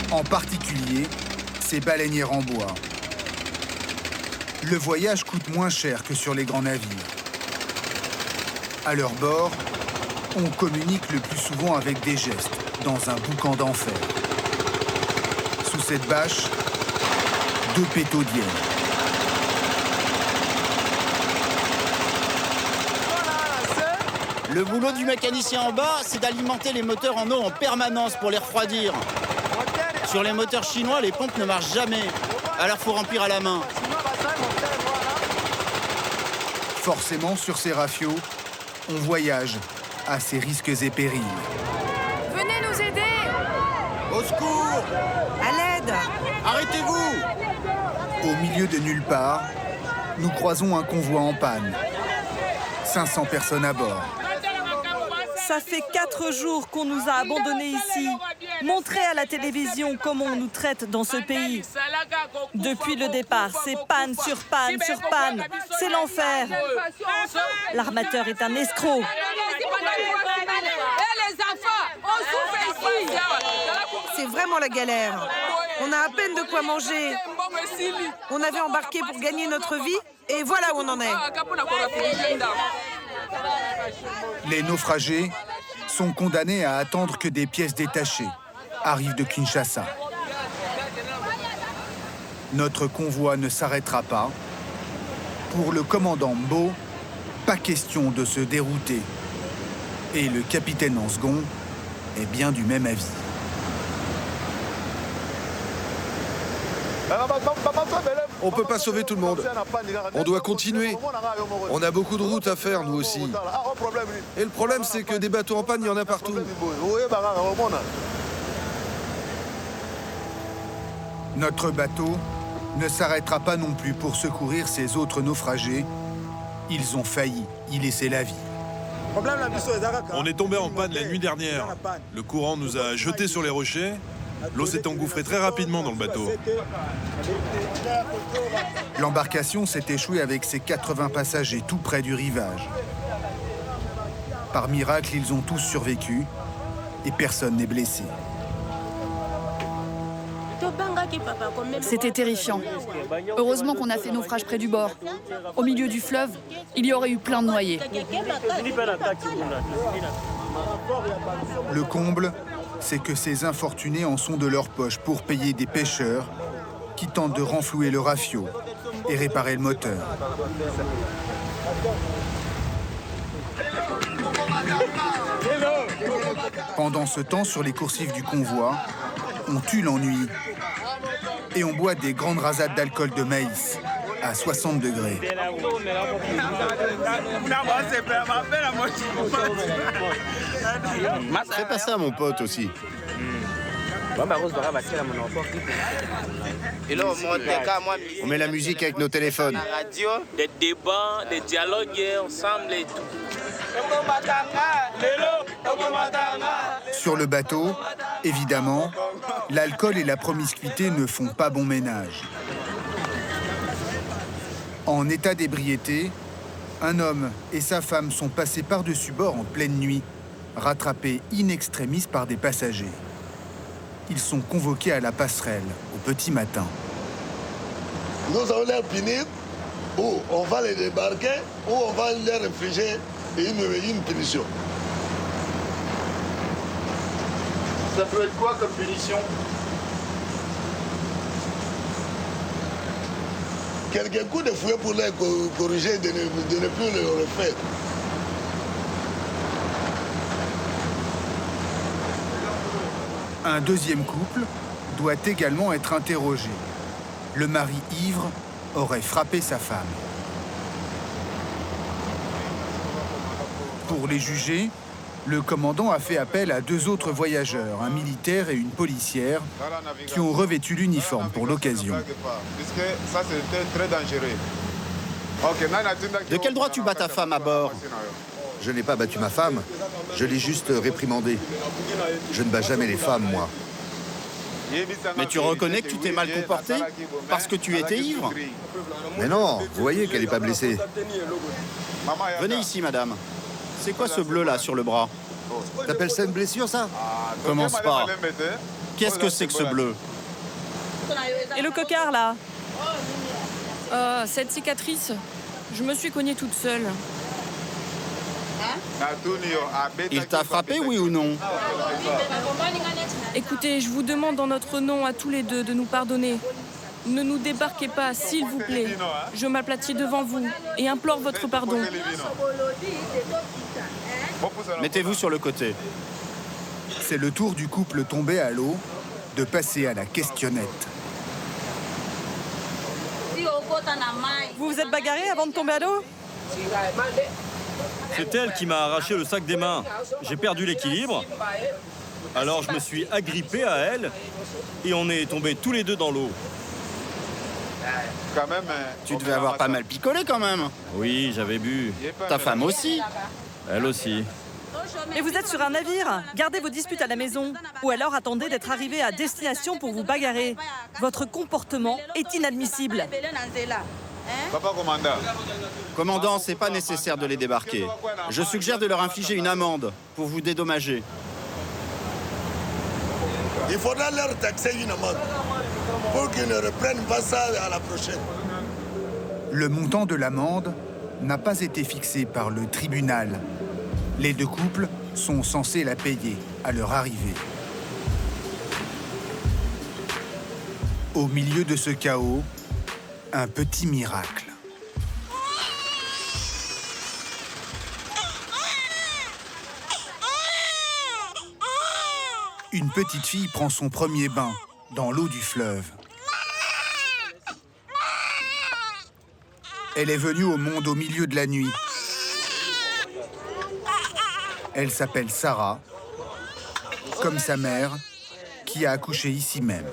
En particulier, ces baleinières en bois. Le voyage coûte moins cher que sur les grands navires. À leur bord, on communique le plus souvent avec des gestes, dans un boucan d'enfer. Sous cette bâche, 2 pétaux d'hier. Le boulot du mécanicien en bas, c'est d'alimenter les moteurs en eau en permanence pour les refroidir. Sur les moteurs chinois, les pompes ne marchent jamais. Alors faut remplir à la main. Forcément, sur ces rafiaux, on voyage à ses risques et périls. Venez nous aider! Au secours! À l'aide! Arrêtez-vous! Au milieu de nulle part, nous croisons un convoi en panne. 500 personnes à bord. Ça fait 4 jours qu'on nous a abandonnés ici. Montrez à la télévision comment on nous traite dans ce pays. Depuis le départ, c'est panne sur panne sur panne. C'est l'enfer. L'armateur est un escroc. C'est vraiment la galère. On a à peine de quoi manger. On avait embarqué pour gagner notre vie et voilà où on en est. Les naufragés sont condamnés à attendre que des pièces détachées arrivent de Kinshasa. Notre convoi ne s'arrêtera pas. Pour le commandant Mbo, pas question de se dérouter. Et le capitaine en second est bien du même avis. On peut pas sauver tout le monde. On doit continuer. On a beaucoup de routes à faire, nous aussi. Et le problème, c'est que des bateaux en panne, il y en a partout. Notre bateau ne s'arrêtera pas non plus pour secourir ces autres naufragés. Ils ont failli y laisser la vie. On est tombé en panne la nuit dernière. Le courant nous a jetés sur les rochers. L'eau s'est engouffrée très rapidement dans le bateau. L'embarcation s'est échouée avec ses 80 passagers tout près du rivage. Par miracle, ils ont tous survécu et personne n'est blessé. C'était terrifiant. Heureusement qu'on a fait naufrage près du bord. Au milieu du fleuve, il y aurait eu plein de noyés. Le comble, c'est que ces infortunés en sont de leur poche pour payer des pêcheurs qui tentent de renflouer le rafio et réparer le moteur. Pendant ce temps, sur les coursives du convoi, on tue l'ennui et on boit des grandes rasades d'alcool de maïs à 60 degrés. Fais pas ça, mon pote, aussi. On met la musique avec nos téléphones. Des débats, des dialogues ensemble et tout. Sur le bateau, évidemment, l'alcool et la promiscuité ne font pas bon ménage. En état d'ébriété, un homme et sa femme sont passés par-dessus bord en pleine nuit, rattrapés in extremis par des passagers. Ils sont convoqués à la passerelle au petit matin. Nous allons les punir, ou on va les débarquer, ou on va les réfugier et une punition. Ça peut être quoi comme punition? Quelques coups de fouet pour les corriger, de ne plus le refaire. Un deuxième couple doit également être interrogé. Le mari ivre aurait frappé sa femme. Pour les juger, le commandant a fait appel à 2 autres voyageurs, un militaire et une policière, qui ont revêtu l'uniforme pour l'occasion. Ça, c'était très dangereux. De quel droit tu bats ta femme à bord? Je n'ai pas battu ma femme, je l'ai juste réprimandée. Je ne bats jamais les femmes, moi. Mais tu reconnais que tu t'es mal comporté parce que tu étais ivre? Mais non, vous voyez qu'elle n'est pas blessée. Venez ici, madame. C'est quoi ce bleu là sur le bras? T'appelles ça une blessure, ça? Commence pas. Qu'est-ce que c'est que ce bleu? Et le cocard, là? Cette cicatrice, je me suis cognée toute seule. Il t'a frappé, oui ou non? Écoutez, je vous demande en notre nom à tous les deux de nous pardonner. Ne nous débarquez pas, s'il vous plaît. Je m'aplatis devant vous et implore votre pardon. Mettez-vous sur le côté. C'est le tour du couple tombé à l'eau de passer à la questionnette. Vous vous êtes bagarré avant de tomber à l'eau? C'est elle qui m'a arraché le sac des mains. J'ai perdu l'équilibre. Alors je me suis agrippé à elle et on est tombés tous les deux dans l'eau. Tu devais avoir pas mal picolé quand même. Oui, j'avais bu. Ta femme aussi? Elle aussi. Et vous êtes sur un navire? Gardez vos disputes à la maison. Ou alors attendez d'être arrivé à destination pour vous bagarrer. Votre comportement est inadmissible. Commandant, c'est pas nécessaire de les débarquer. Je suggère de leur infliger une amende pour vous dédommager. Il faudra leur taxer une amende pour qu'ils ne reprennent pas ça à la prochaine. Le montant de l'amende n'a pas été fixé par le tribunal. Les deux couples sont censés la payer à leur arrivée. Au milieu de ce chaos, un petit miracle. Une petite fille prend son premier bain dans l'eau du fleuve. Elle est venue au monde au milieu de la nuit. Elle s'appelle Sarah, comme sa mère, qui a accouché ici même.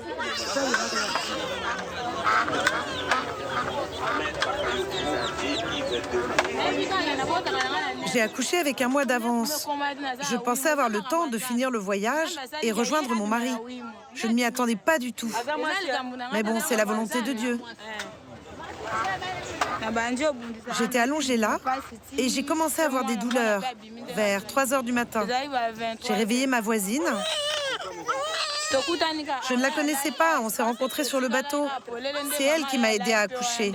J'ai accouché avec un mois d'avance. Je pensais avoir le temps de finir le voyage et rejoindre mon mari. Je ne m'y attendais pas du tout. Mais bon, c'est la volonté de Dieu. J'étais allongée là et j'ai commencé à avoir des douleurs vers 3 h du matin. J'ai réveillé ma voisine. Je ne la connaissais pas, on s'est rencontrés sur le bateau. C'est elle qui m'a aidée à accoucher.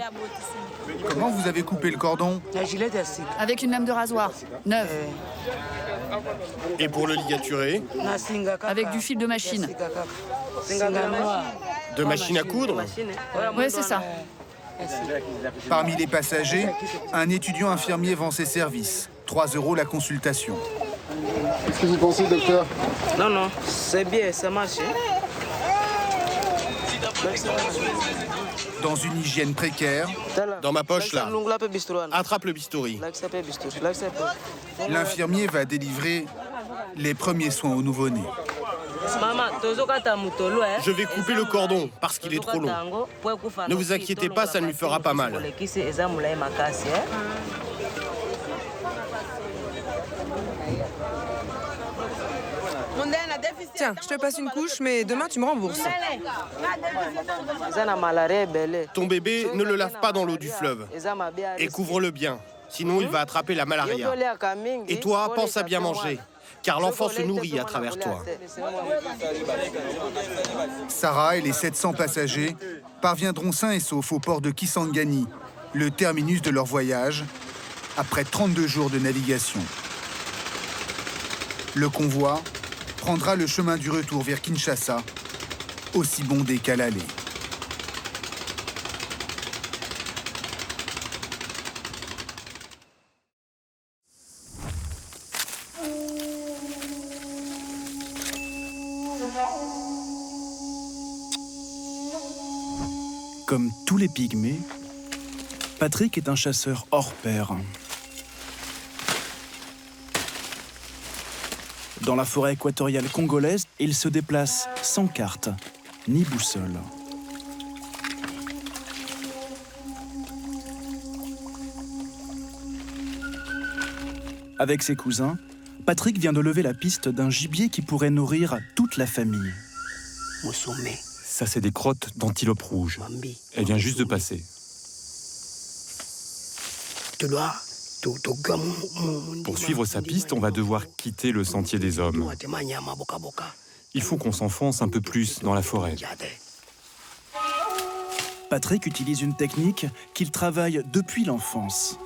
Comment vous avez coupé le cordon? Avec une lame de rasoir, neuve. Et pour le ligaturer? Avec du fil de machine. De machine à coudre? Oui, c'est ça. Parmi les passagers, un étudiant infirmier vend ses services. 3 € la consultation. Qu'est-ce que vous pensez, docteur? Non, c'est bien, ça marche. Dans une hygiène précaire, dans ma poche, là. Attrape le bistouri. L'infirmier va délivrer les premiers soins au nouveau-né. Je vais couper le cordon parce qu'il est trop long. Ne vous inquiétez pas, ça ne lui fera pas mal. Tiens, je te passe une couche, mais demain tu me rembourses. Ton bébé, ne le lave pas dans l'eau du fleuve. Et couvre-le bien, sinon il va attraper la malaria. Et toi, pense à bien manger, car l'enfant se nourrit à travers toi. Sarah et les 700 passagers parviendront sains et saufs au port de Kisangani, le terminus de leur voyage, après 32 jours de navigation. Le convoi prendra le chemin du retour vers Kinshasa, aussi bondé qu'à l'aller. Comme tous les pygmées, Patrick est un chasseur hors pair. Dans la forêt équatoriale congolaise, il se déplace sans carte ni boussole. Avec ses cousins, Patrick vient de lever la piste d'un gibier qui pourrait nourrir toute la famille. Ça, c'est des crottes d'antilope rouge. Elle vient juste de passer. Pour suivre sa piste, on va devoir quitter le sentier des hommes. Il faut qu'on s'enfonce un peu plus dans la forêt. Patrick utilise une technique qu'il travaille depuis l'enfance.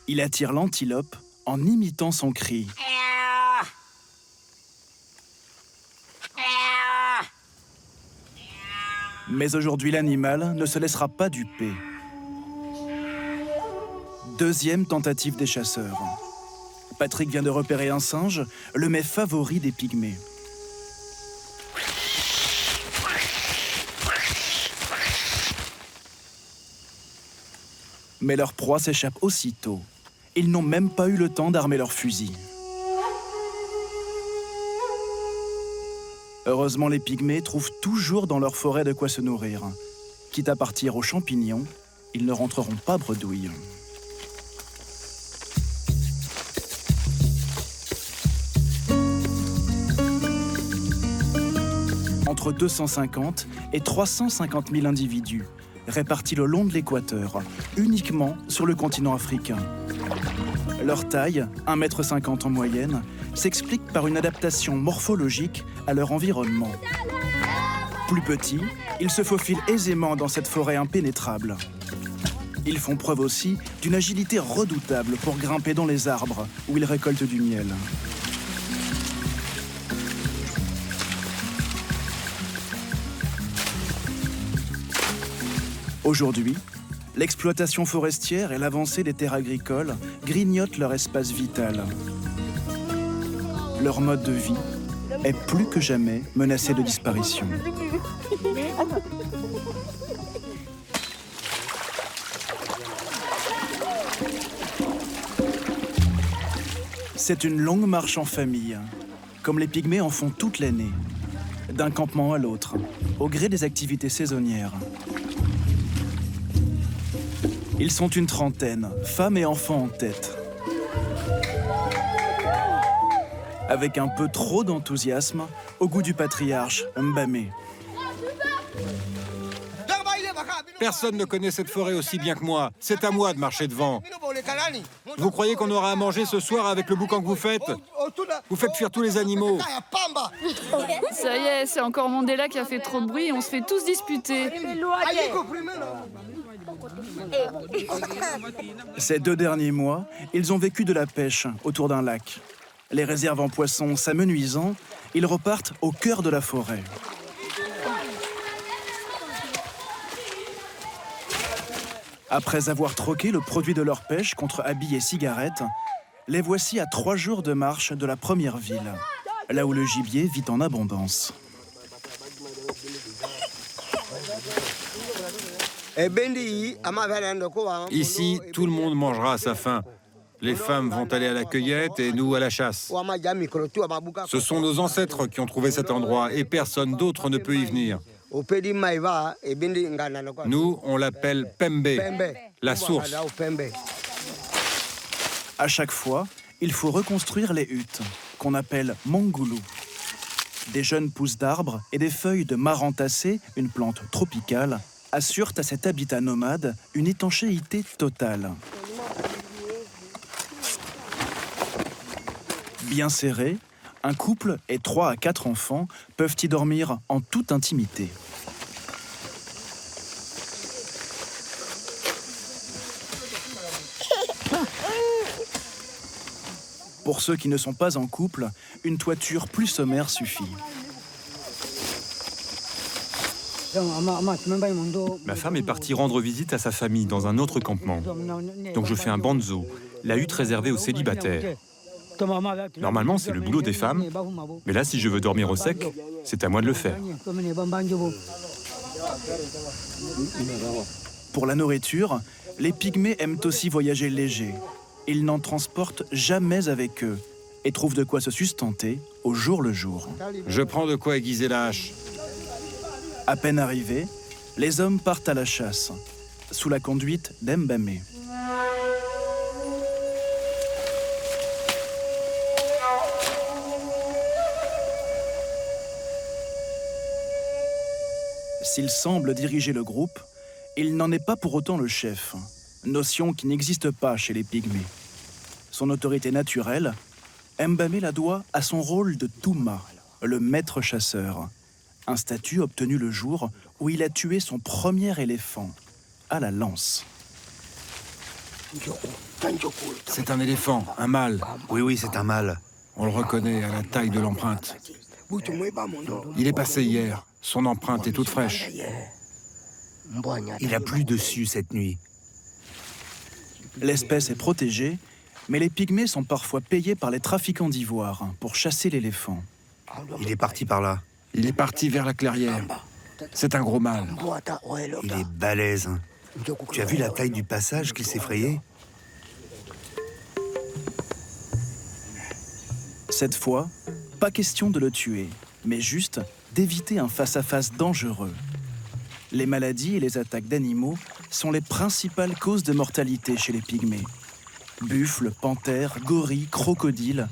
Il attire l'antilope en imitant son cri. Mais aujourd'hui, l'animal ne se laissera pas duper. Deuxième tentative des chasseurs. Patrick vient de repérer un singe, le mets favori des pygmées. Mais leur proie s'échappe aussitôt. Ils n'ont même pas eu le temps d'armer leur fusil. Heureusement, les pygmées trouvent toujours dans leur forêt de quoi se nourrir. Quitte à partir aux champignons, ils ne rentreront pas bredouilles. Entre 250 et 350 000 individus, répartis le long de l'équateur, uniquement sur le continent africain. Leur taille, 1,50 m en moyenne, s'explique par une adaptation morphologique à leur environnement. Plus petits, ils se faufilent aisément dans cette forêt impénétrable. Ils font preuve aussi d'une agilité redoutable pour grimper dans les arbres où ils récoltent du miel. Aujourd'hui, l'exploitation forestière et l'avancée des terres agricoles grignotent leur espace vital. Leur mode de vie est plus que jamais menacé de disparition. C'est une longue marche en famille, comme les pygmées en font toute l'année, d'un campement à l'autre, au gré des activités saisonnières. Ils sont une trentaine, femmes et enfants en tête. Avec un peu trop d'enthousiasme, au goût du patriarche Mbamé. Personne ne connaît cette forêt aussi bien que moi. C'est à moi de marcher devant. Vous croyez qu'on aura à manger ce soir avec le boucan que vous faites? Vous faites fuir tous les animaux. Ça y est, c'est encore Mandela qui a fait trop de bruit et on se fait tous disputer. Ces 2 derniers mois, ils ont vécu de la pêche autour d'un lac. Les réserves en poissons s'amenuisant, ils repartent au cœur de la forêt. Après avoir troqué le produit de leur pêche contre habits et cigarettes, les voici à 3 jours de marche de la première ville, là où le gibier vit en abondance. Ici, tout le monde mangera à sa faim. Les femmes vont aller à la cueillette et nous à la chasse. Ce sont nos ancêtres qui ont trouvé cet endroit et personne d'autre ne peut y venir. Nous, on l'appelle Pembe, la source. À chaque fois, il faut reconstruire les huttes, qu'on appelle mangoulou. Des jeunes pousses d'arbres et des feuilles de marantacée, une plante tropicale, assurent à cet habitat nomade une étanchéité totale. Bien serrés, un couple et 3 à 4 enfants peuvent y dormir en toute intimité. Pour ceux qui ne sont pas en couple, une toiture plus sommaire suffit. Ma femme est partie rendre visite à sa famille dans un autre campement. Donc je fais un banzo, la hutte réservée aux célibataires. Normalement, c'est le boulot des femmes, mais là, si je veux dormir au sec, c'est à moi de le faire. Pour la nourriture, les pygmées aiment aussi voyager léger. Ils n'en transportent jamais avec eux et trouvent de quoi se sustenter au jour le jour. Je prends de quoi aiguiser la hache. À peine arrivés, les hommes partent à la chasse, sous la conduite d'Mbamé. S'il semble diriger le groupe, il n'en est pas pour autant le chef, notion qui n'existe pas chez les pygmées. Son autorité naturelle, Mbamé la doit à son rôle de Touma, le maître chasseur, un statut obtenu le jour où il a tué son premier éléphant, à la lance. C'est un éléphant, un mâle. Oui, c'est un mâle. On le reconnaît à la taille de l'empreinte. Il est passé hier. Son empreinte est toute fraîche. Il a plu dessus cette nuit. L'espèce est protégée, mais les pygmées sont parfois payés par les trafiquants d'ivoire pour chasser l'éléphant. Il est parti par là. Il est parti vers la clairière. C'est un gros mâle. Il est balèze. Tu as vu la taille du passage qu'il s'est frayé? Cette fois, pas question de le tuer, mais juste d'éviter un face-à-face dangereux. Les maladies et les attaques d'animaux sont les principales causes de mortalité chez les pygmées. Buffles, panthères, gorilles, crocodiles,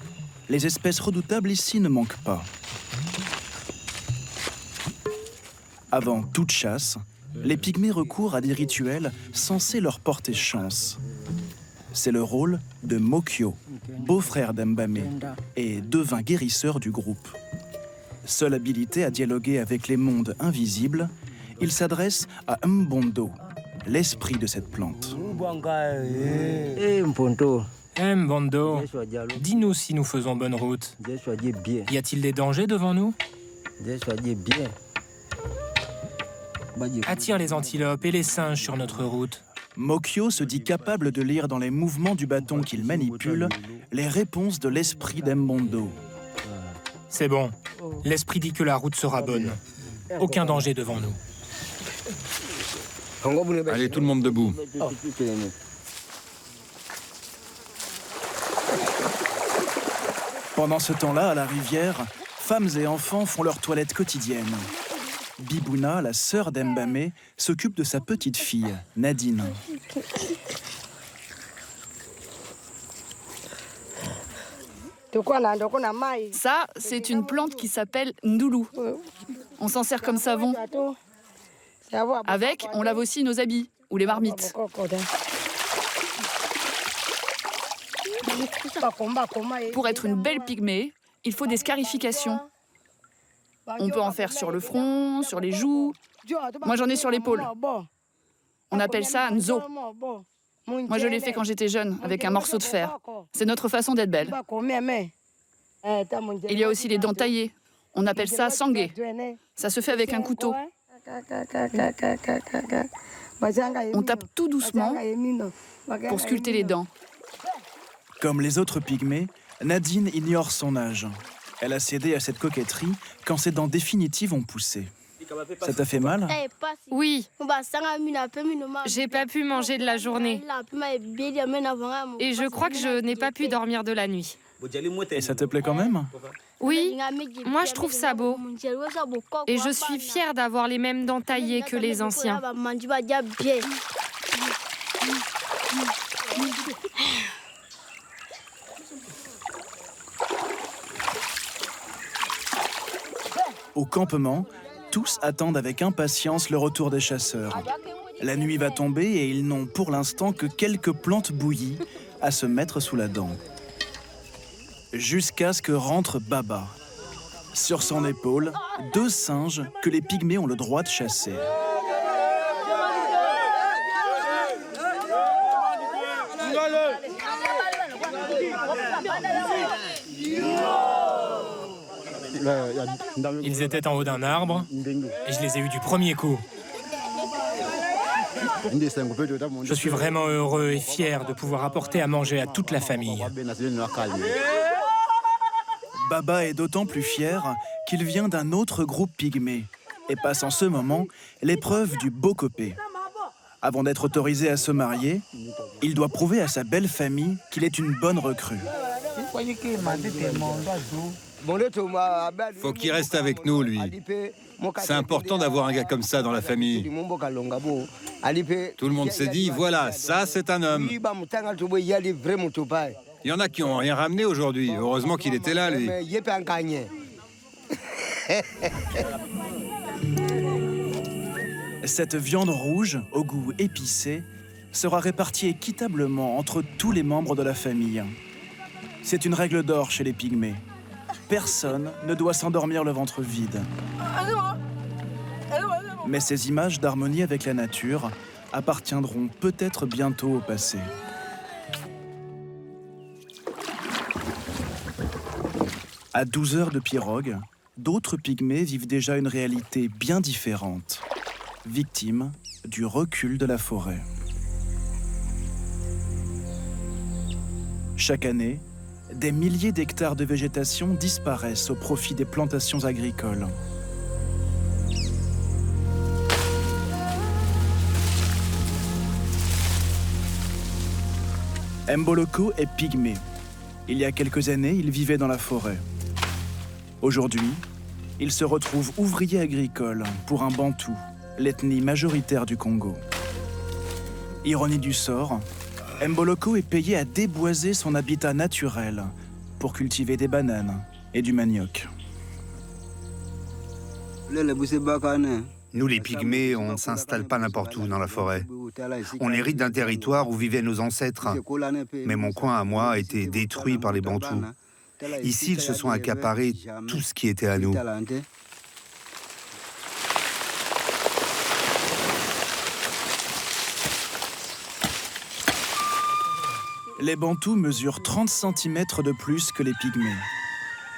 les espèces redoutables ici ne manquent pas. Avant toute chasse, les pygmées recourent à des rituels censés leur porter chance. C'est le rôle de Mokyo, beau-frère d'Mbamé, et devint guérisseur du groupe. Seule habilité à dialoguer avec les mondes invisibles, il s'adresse à Mbondo, l'esprit de cette plante. Mbondo, dis-nous si nous faisons bonne route. Y a-t-il des dangers devant nous? Attire les antilopes et les singes sur notre route. Mokyo se dit capable de lire dans les mouvements du bâton qu'il manipule les réponses de l'esprit d'Mbondo. C'est bon. L'esprit dit que la route sera bonne. Aucun danger devant nous. Allez, tout le monde debout. Pendant ce temps-là, à la rivière, femmes et enfants font leur toilette quotidienne. Bibouna, la sœur d'Mbamé, s'occupe de sa petite fille, Nadine. Ça, c'est une plante qui s'appelle ndoulou. On s'en sert comme savon. Avec, on lave aussi nos habits ou les marmites. Pour être une belle pygmée, il faut des scarifications. On peut en faire sur le front, sur les joues. Moi, j'en ai sur l'épaule. On appelle ça nzo. Moi, je l'ai fait quand j'étais jeune, avec un morceau de fer. C'est notre façon d'être belle. Il y a aussi les dents taillées. On appelle ça sangué. Ça se fait avec un couteau. On tape tout doucement pour sculpter les dents. Comme les autres pygmées, Nadine ignore son âge. Elle a cédé à cette coquetterie quand ses dents définitives ont poussé. Ça t'a fait mal? Oui. J'ai pas pu manger de la journée. Et je crois que je n'ai pas pu dormir de la nuit. Et ça te plaît quand même? Oui, moi je trouve ça beau. Et je suis fière d'avoir les mêmes dents taillées que les anciens. Au campement, tous attendent avec impatience le retour des chasseurs. La nuit va tomber et ils n'ont pour l'instant que quelques plantes bouillies à se mettre sous la dent. Jusqu'à ce que rentre Baba. Sur son épaule, 2 singes que les pygmées ont le droit de chasser. Ils étaient en haut d'un arbre et je les ai eus du premier coup. Je suis vraiment heureux et fier de pouvoir apporter à manger à toute la famille. Baba est d'autant plus fier qu'il vient d'un autre groupe pygmée et passe en ce moment l'épreuve du Bokopé. Avant d'être autorisé à se marier, il doit prouver à sa belle famille qu'il est une bonne recrue. Faut qu'il reste avec nous, lui. C'est important d'avoir un gars comme ça dans la famille. Tout le monde s'est dit, voilà, ça c'est un homme. Il y en a qui n'ont rien ramené aujourd'hui. Heureusement qu'il était là, lui. Cette viande rouge, au goût épicé, sera répartie équitablement entre tous les membres de la famille. C'est une règle d'or chez les pygmées. Personne ne doit s'endormir le ventre vide. Mais ces images d'harmonie avec la nature appartiendront peut-être bientôt au passé. À 12 heures de pirogue, d'autres pygmées vivent déjà une réalité bien différente, victimes du recul de la forêt. Chaque année, des milliers d'hectares de végétation disparaissent au profit des plantations agricoles. Mboloko est pygmée. Il y a quelques années, il vivait dans la forêt. Aujourd'hui, il se retrouve ouvrier agricole pour un Bantou, l'ethnie majoritaire du Congo. Ironie du sort, Mboloko est payé à déboiser son habitat naturel pour cultiver des bananes et du manioc. Nous, les pygmées, on ne s'installe pas n'importe où dans la forêt. On hérite d'un territoire où vivaient nos ancêtres. Mais mon coin à moi a été détruit par les Bantous. Ici, ils se sont accaparés tout ce qui était à nous. Les Bantous mesurent 30 cm de plus que les pygmées.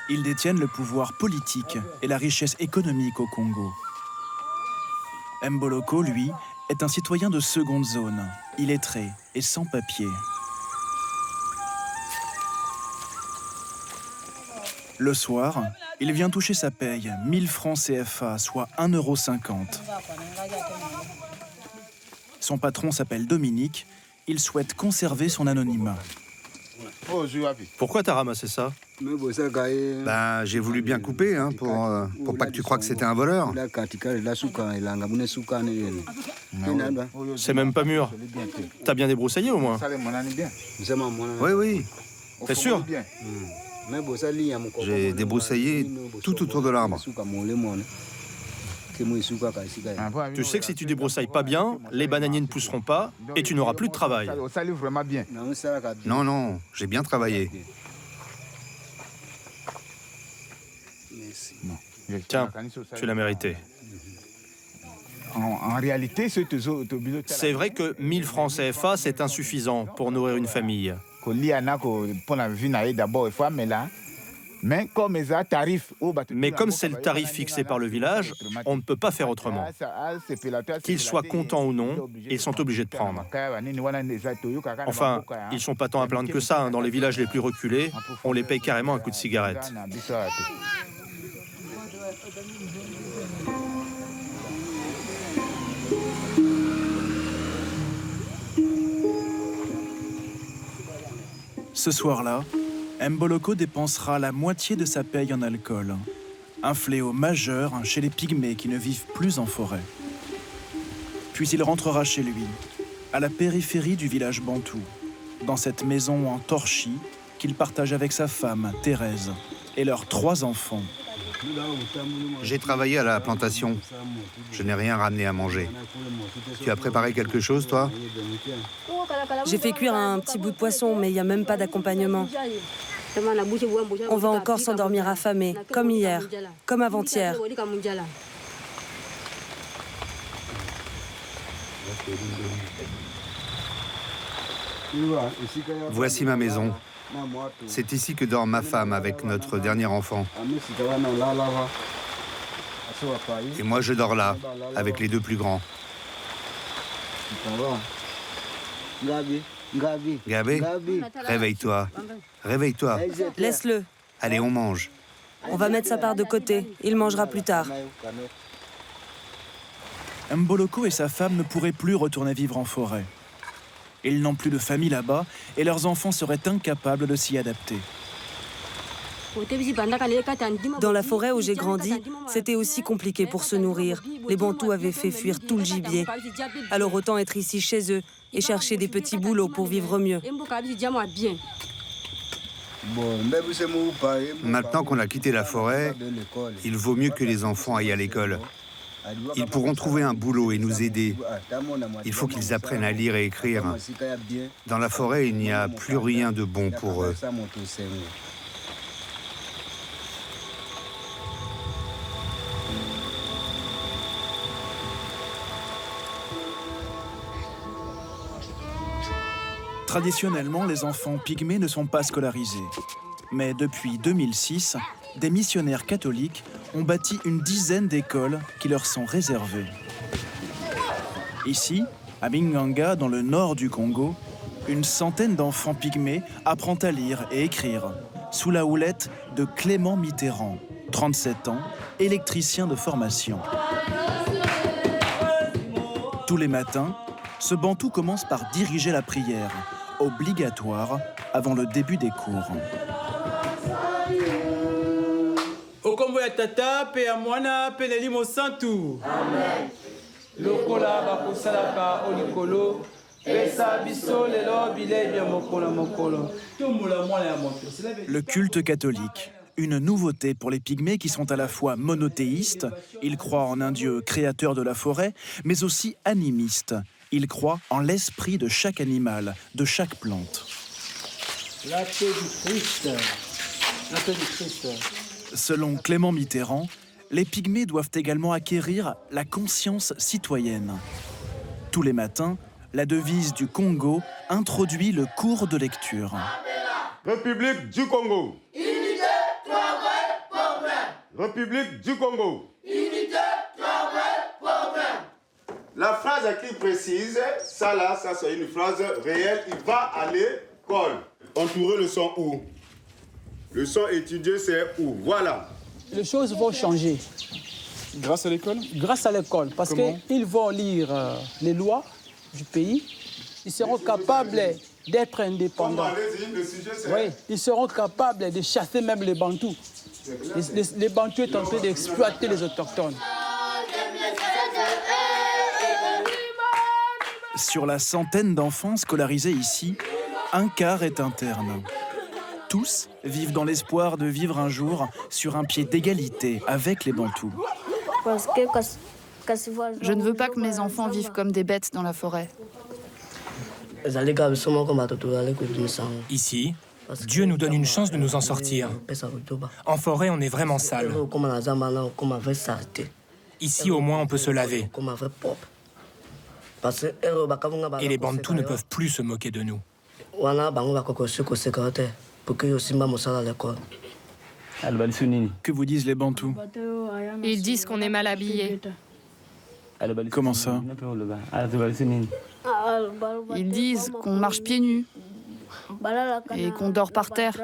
Ils détiennent le pouvoir politique et la richesse économique au Congo. Mboloko, lui, est un citoyen de seconde zone, illettré et sans papier. Le soir, il vient toucher sa paye, 1000 francs CFA, soit 1,50 €. Son patron s'appelle Dominique. Il souhaite conserver son anonymat. Pourquoi t'as ramassé ça? Ben, j'ai voulu bien couper, hein, pour pas que tu crois que c'était un voleur. C'est même pas mûr. T'as bien débroussaillé au moins? Oui, oui. T'es sûr? J'ai débroussaillé tout autour de l'arbre. Tu sais que si tu débroussailles pas bien, les bananiers ne pousseront pas et tu n'auras plus de travail. Non, non, j'ai bien travaillé. Tiens, tu l'as mérité. En réalité, c'est vrai que 1000 francs CFA, c'est insuffisant pour nourrir une famille. Mais comme c'est le tarif fixé par le village, on ne peut pas faire autrement. Qu'ils soient contents ou non, ils sont obligés de prendre. Enfin, ils ne sont pas tant à plaindre que ça. Hein. Dans les villages les plus reculés, on les paye carrément un coup de cigarette. Ce soir-là, Mboloko dépensera la moitié de sa paye en alcool. Un fléau majeur chez les pygmées qui ne vivent plus en forêt. Puis il rentrera chez lui, à la périphérie du village Bantou, dans cette maison en torchis qu'il partage avec sa femme, Thérèse, et leurs 3 enfants. J'ai travaillé à la plantation. Je n'ai rien ramené à manger. Tu as préparé quelque chose, toi? J'ai fait cuire un petit bout de poisson, mais il n'y a même pas d'accompagnement. On va encore s'endormir affamés, comme hier, comme avant-hier. Voici ma maison. C'est ici que dort ma femme avec notre dernier enfant. Et moi, je dors là, avec les 2 plus grands. Gabé, réveille-toi. Réveille-toi. Laisse-le. Allez, on mange. On va mettre sa part de côté. Il mangera plus tard. Mboloko et sa femme ne pourraient plus retourner vivre en forêt. Ils n'ont plus de famille là-bas et leurs enfants seraient incapables de s'y adapter. Dans la forêt où j'ai grandi, c'était aussi compliqué pour se nourrir. Les Bantous avaient fait fuir tout le gibier. Alors autant être ici chez eux et chercher des petits boulots pour vivre mieux. Maintenant qu'on a quitté la forêt, il vaut mieux que les enfants aillent à l'école. Ils pourront trouver un boulot et nous aider. Il faut qu'ils apprennent à lire et écrire. Dans la forêt, il n'y a plus rien de bon pour eux. Traditionnellement, les enfants pygmées ne sont pas scolarisés. Mais depuis 2006, des missionnaires catholiques ont bâti une dizaine d'écoles qui leur sont réservées. Ici, à Binganga, dans le nord du Congo, une centaine d'enfants pygmées apprennent à lire et écrire, sous la houlette de Clément Mitterrand, 37 ans, électricien de formation. Tous les matins, ce bantou commence par diriger la prière, obligatoire avant le début des cours. Le culte catholique, une nouveauté pour les pygmées qui sont à la fois monothéistes, ils croient en un dieu créateur de la forêt, mais aussi animistes. Ils croient en l'esprit de chaque animal, de chaque plante. L'acte du Christ. Selon Clément Mitterrand, les pygmées doivent également acquérir la conscience citoyenne. Tous les matins, la devise du Congo introduit le cours de lecture. République du Congo. Unité, travail, progrès. République du Congo. Unité, travail, progrès. La phrase qui précise, ça c'est une phrase réelle. Il va à l'école. Entourer le son où? Le son étudié, c'est où? Voilà. Les choses vont changer. Grâce à l'école? Grâce à l'école, parce qu'ils vont lire les lois du pays. Ils seront capables d'être indépendants. Oui, ils seront capables de chasser même les Bantous. Les Bantous sont en train d'exploiter les autochtones. Sur la centaine d'enfants scolarisés ici, un quart est interne. Tous vivent dans l'espoir de vivre un jour sur un pied d'égalité avec les Bantous. Je ne veux pas que mes enfants vivent comme des bêtes dans la forêt. Ici, Dieu nous donne une chance de nous en sortir. En forêt, on est vraiment sale. Ici, au moins, on peut se laver. Et les Bantous ne peuvent plus se moquer de nous. Que vous disent les Bantous? Ils disent qu'on est mal habillés. Comment ça? Ils disent qu'on marche pieds nus et qu'on dort par terre.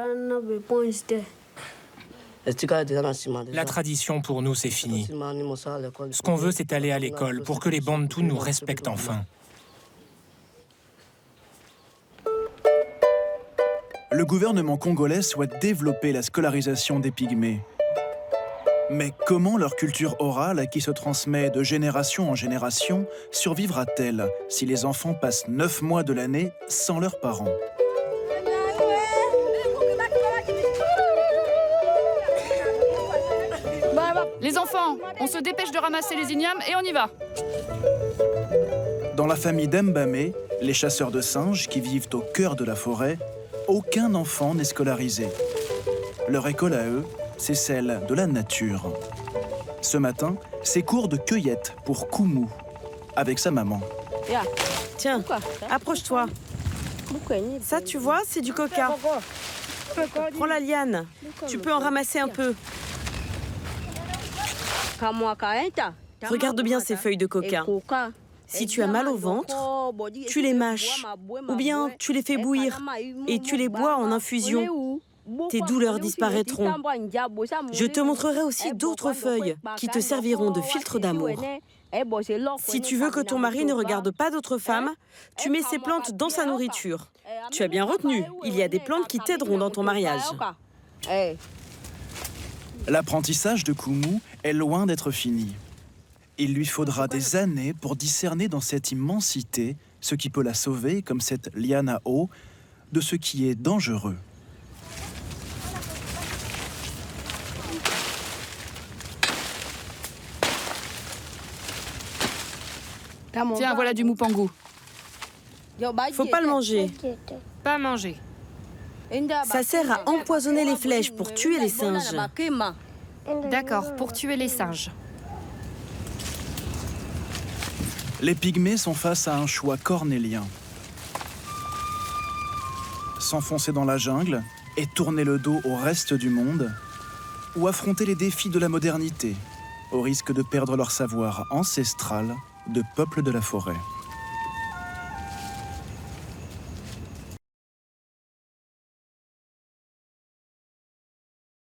La tradition pour nous, c'est fini. Ce qu'on veut, c'est aller à l'école pour que les Bantous nous respectent enfin. Le gouvernement congolais souhaite développer la scolarisation des pygmées. Mais comment leur culture orale, qui se transmet de génération en génération, survivra-t-elle si les enfants passent 9 mois de l'année sans leurs parents? Les enfants, on se dépêche de ramasser les ignames et on y va. Dans la famille d'Mbamé, les chasseurs de singes qui vivent au cœur de la forêt, aucun enfant n'est scolarisé. Leur école à eux, c'est celle de la nature. Ce matin, c'est cours de cueillette pour Koumou, avec sa maman. Tiens, approche-toi. Ça, tu vois, c'est du coca. Prends la liane. Tu peux en ramasser un peu. Regarde bien ces feuilles de coca. Si tu as mal au ventre, tu les mâches, ou bien tu les fais bouillir et tu les bois en infusion. Tes douleurs disparaîtront. Je te montrerai aussi d'autres feuilles qui te serviront de filtre d'amour. Si tu veux que ton mari ne regarde pas d'autres femmes, tu mets ces plantes dans sa nourriture. Tu as bien retenu, il y a des plantes qui t'aideront dans ton mariage. L'apprentissage de Koumou est loin d'être fini. Il lui faudra des années pour discerner dans cette immensité ce qui peut la sauver, comme cette liane à eau, de ce qui est dangereux. Tiens, voilà du moupangu. Faut pas le manger. Pas manger. Ça sert à empoisonner les flèches pour tuer les singes. D'accord, pour tuer les singes. Les pygmées sont face à un choix cornélien. S'enfoncer dans la jungle et tourner le dos au reste du monde, ou affronter les défis de la modernité, au risque de perdre leur savoir ancestral de peuple de la forêt.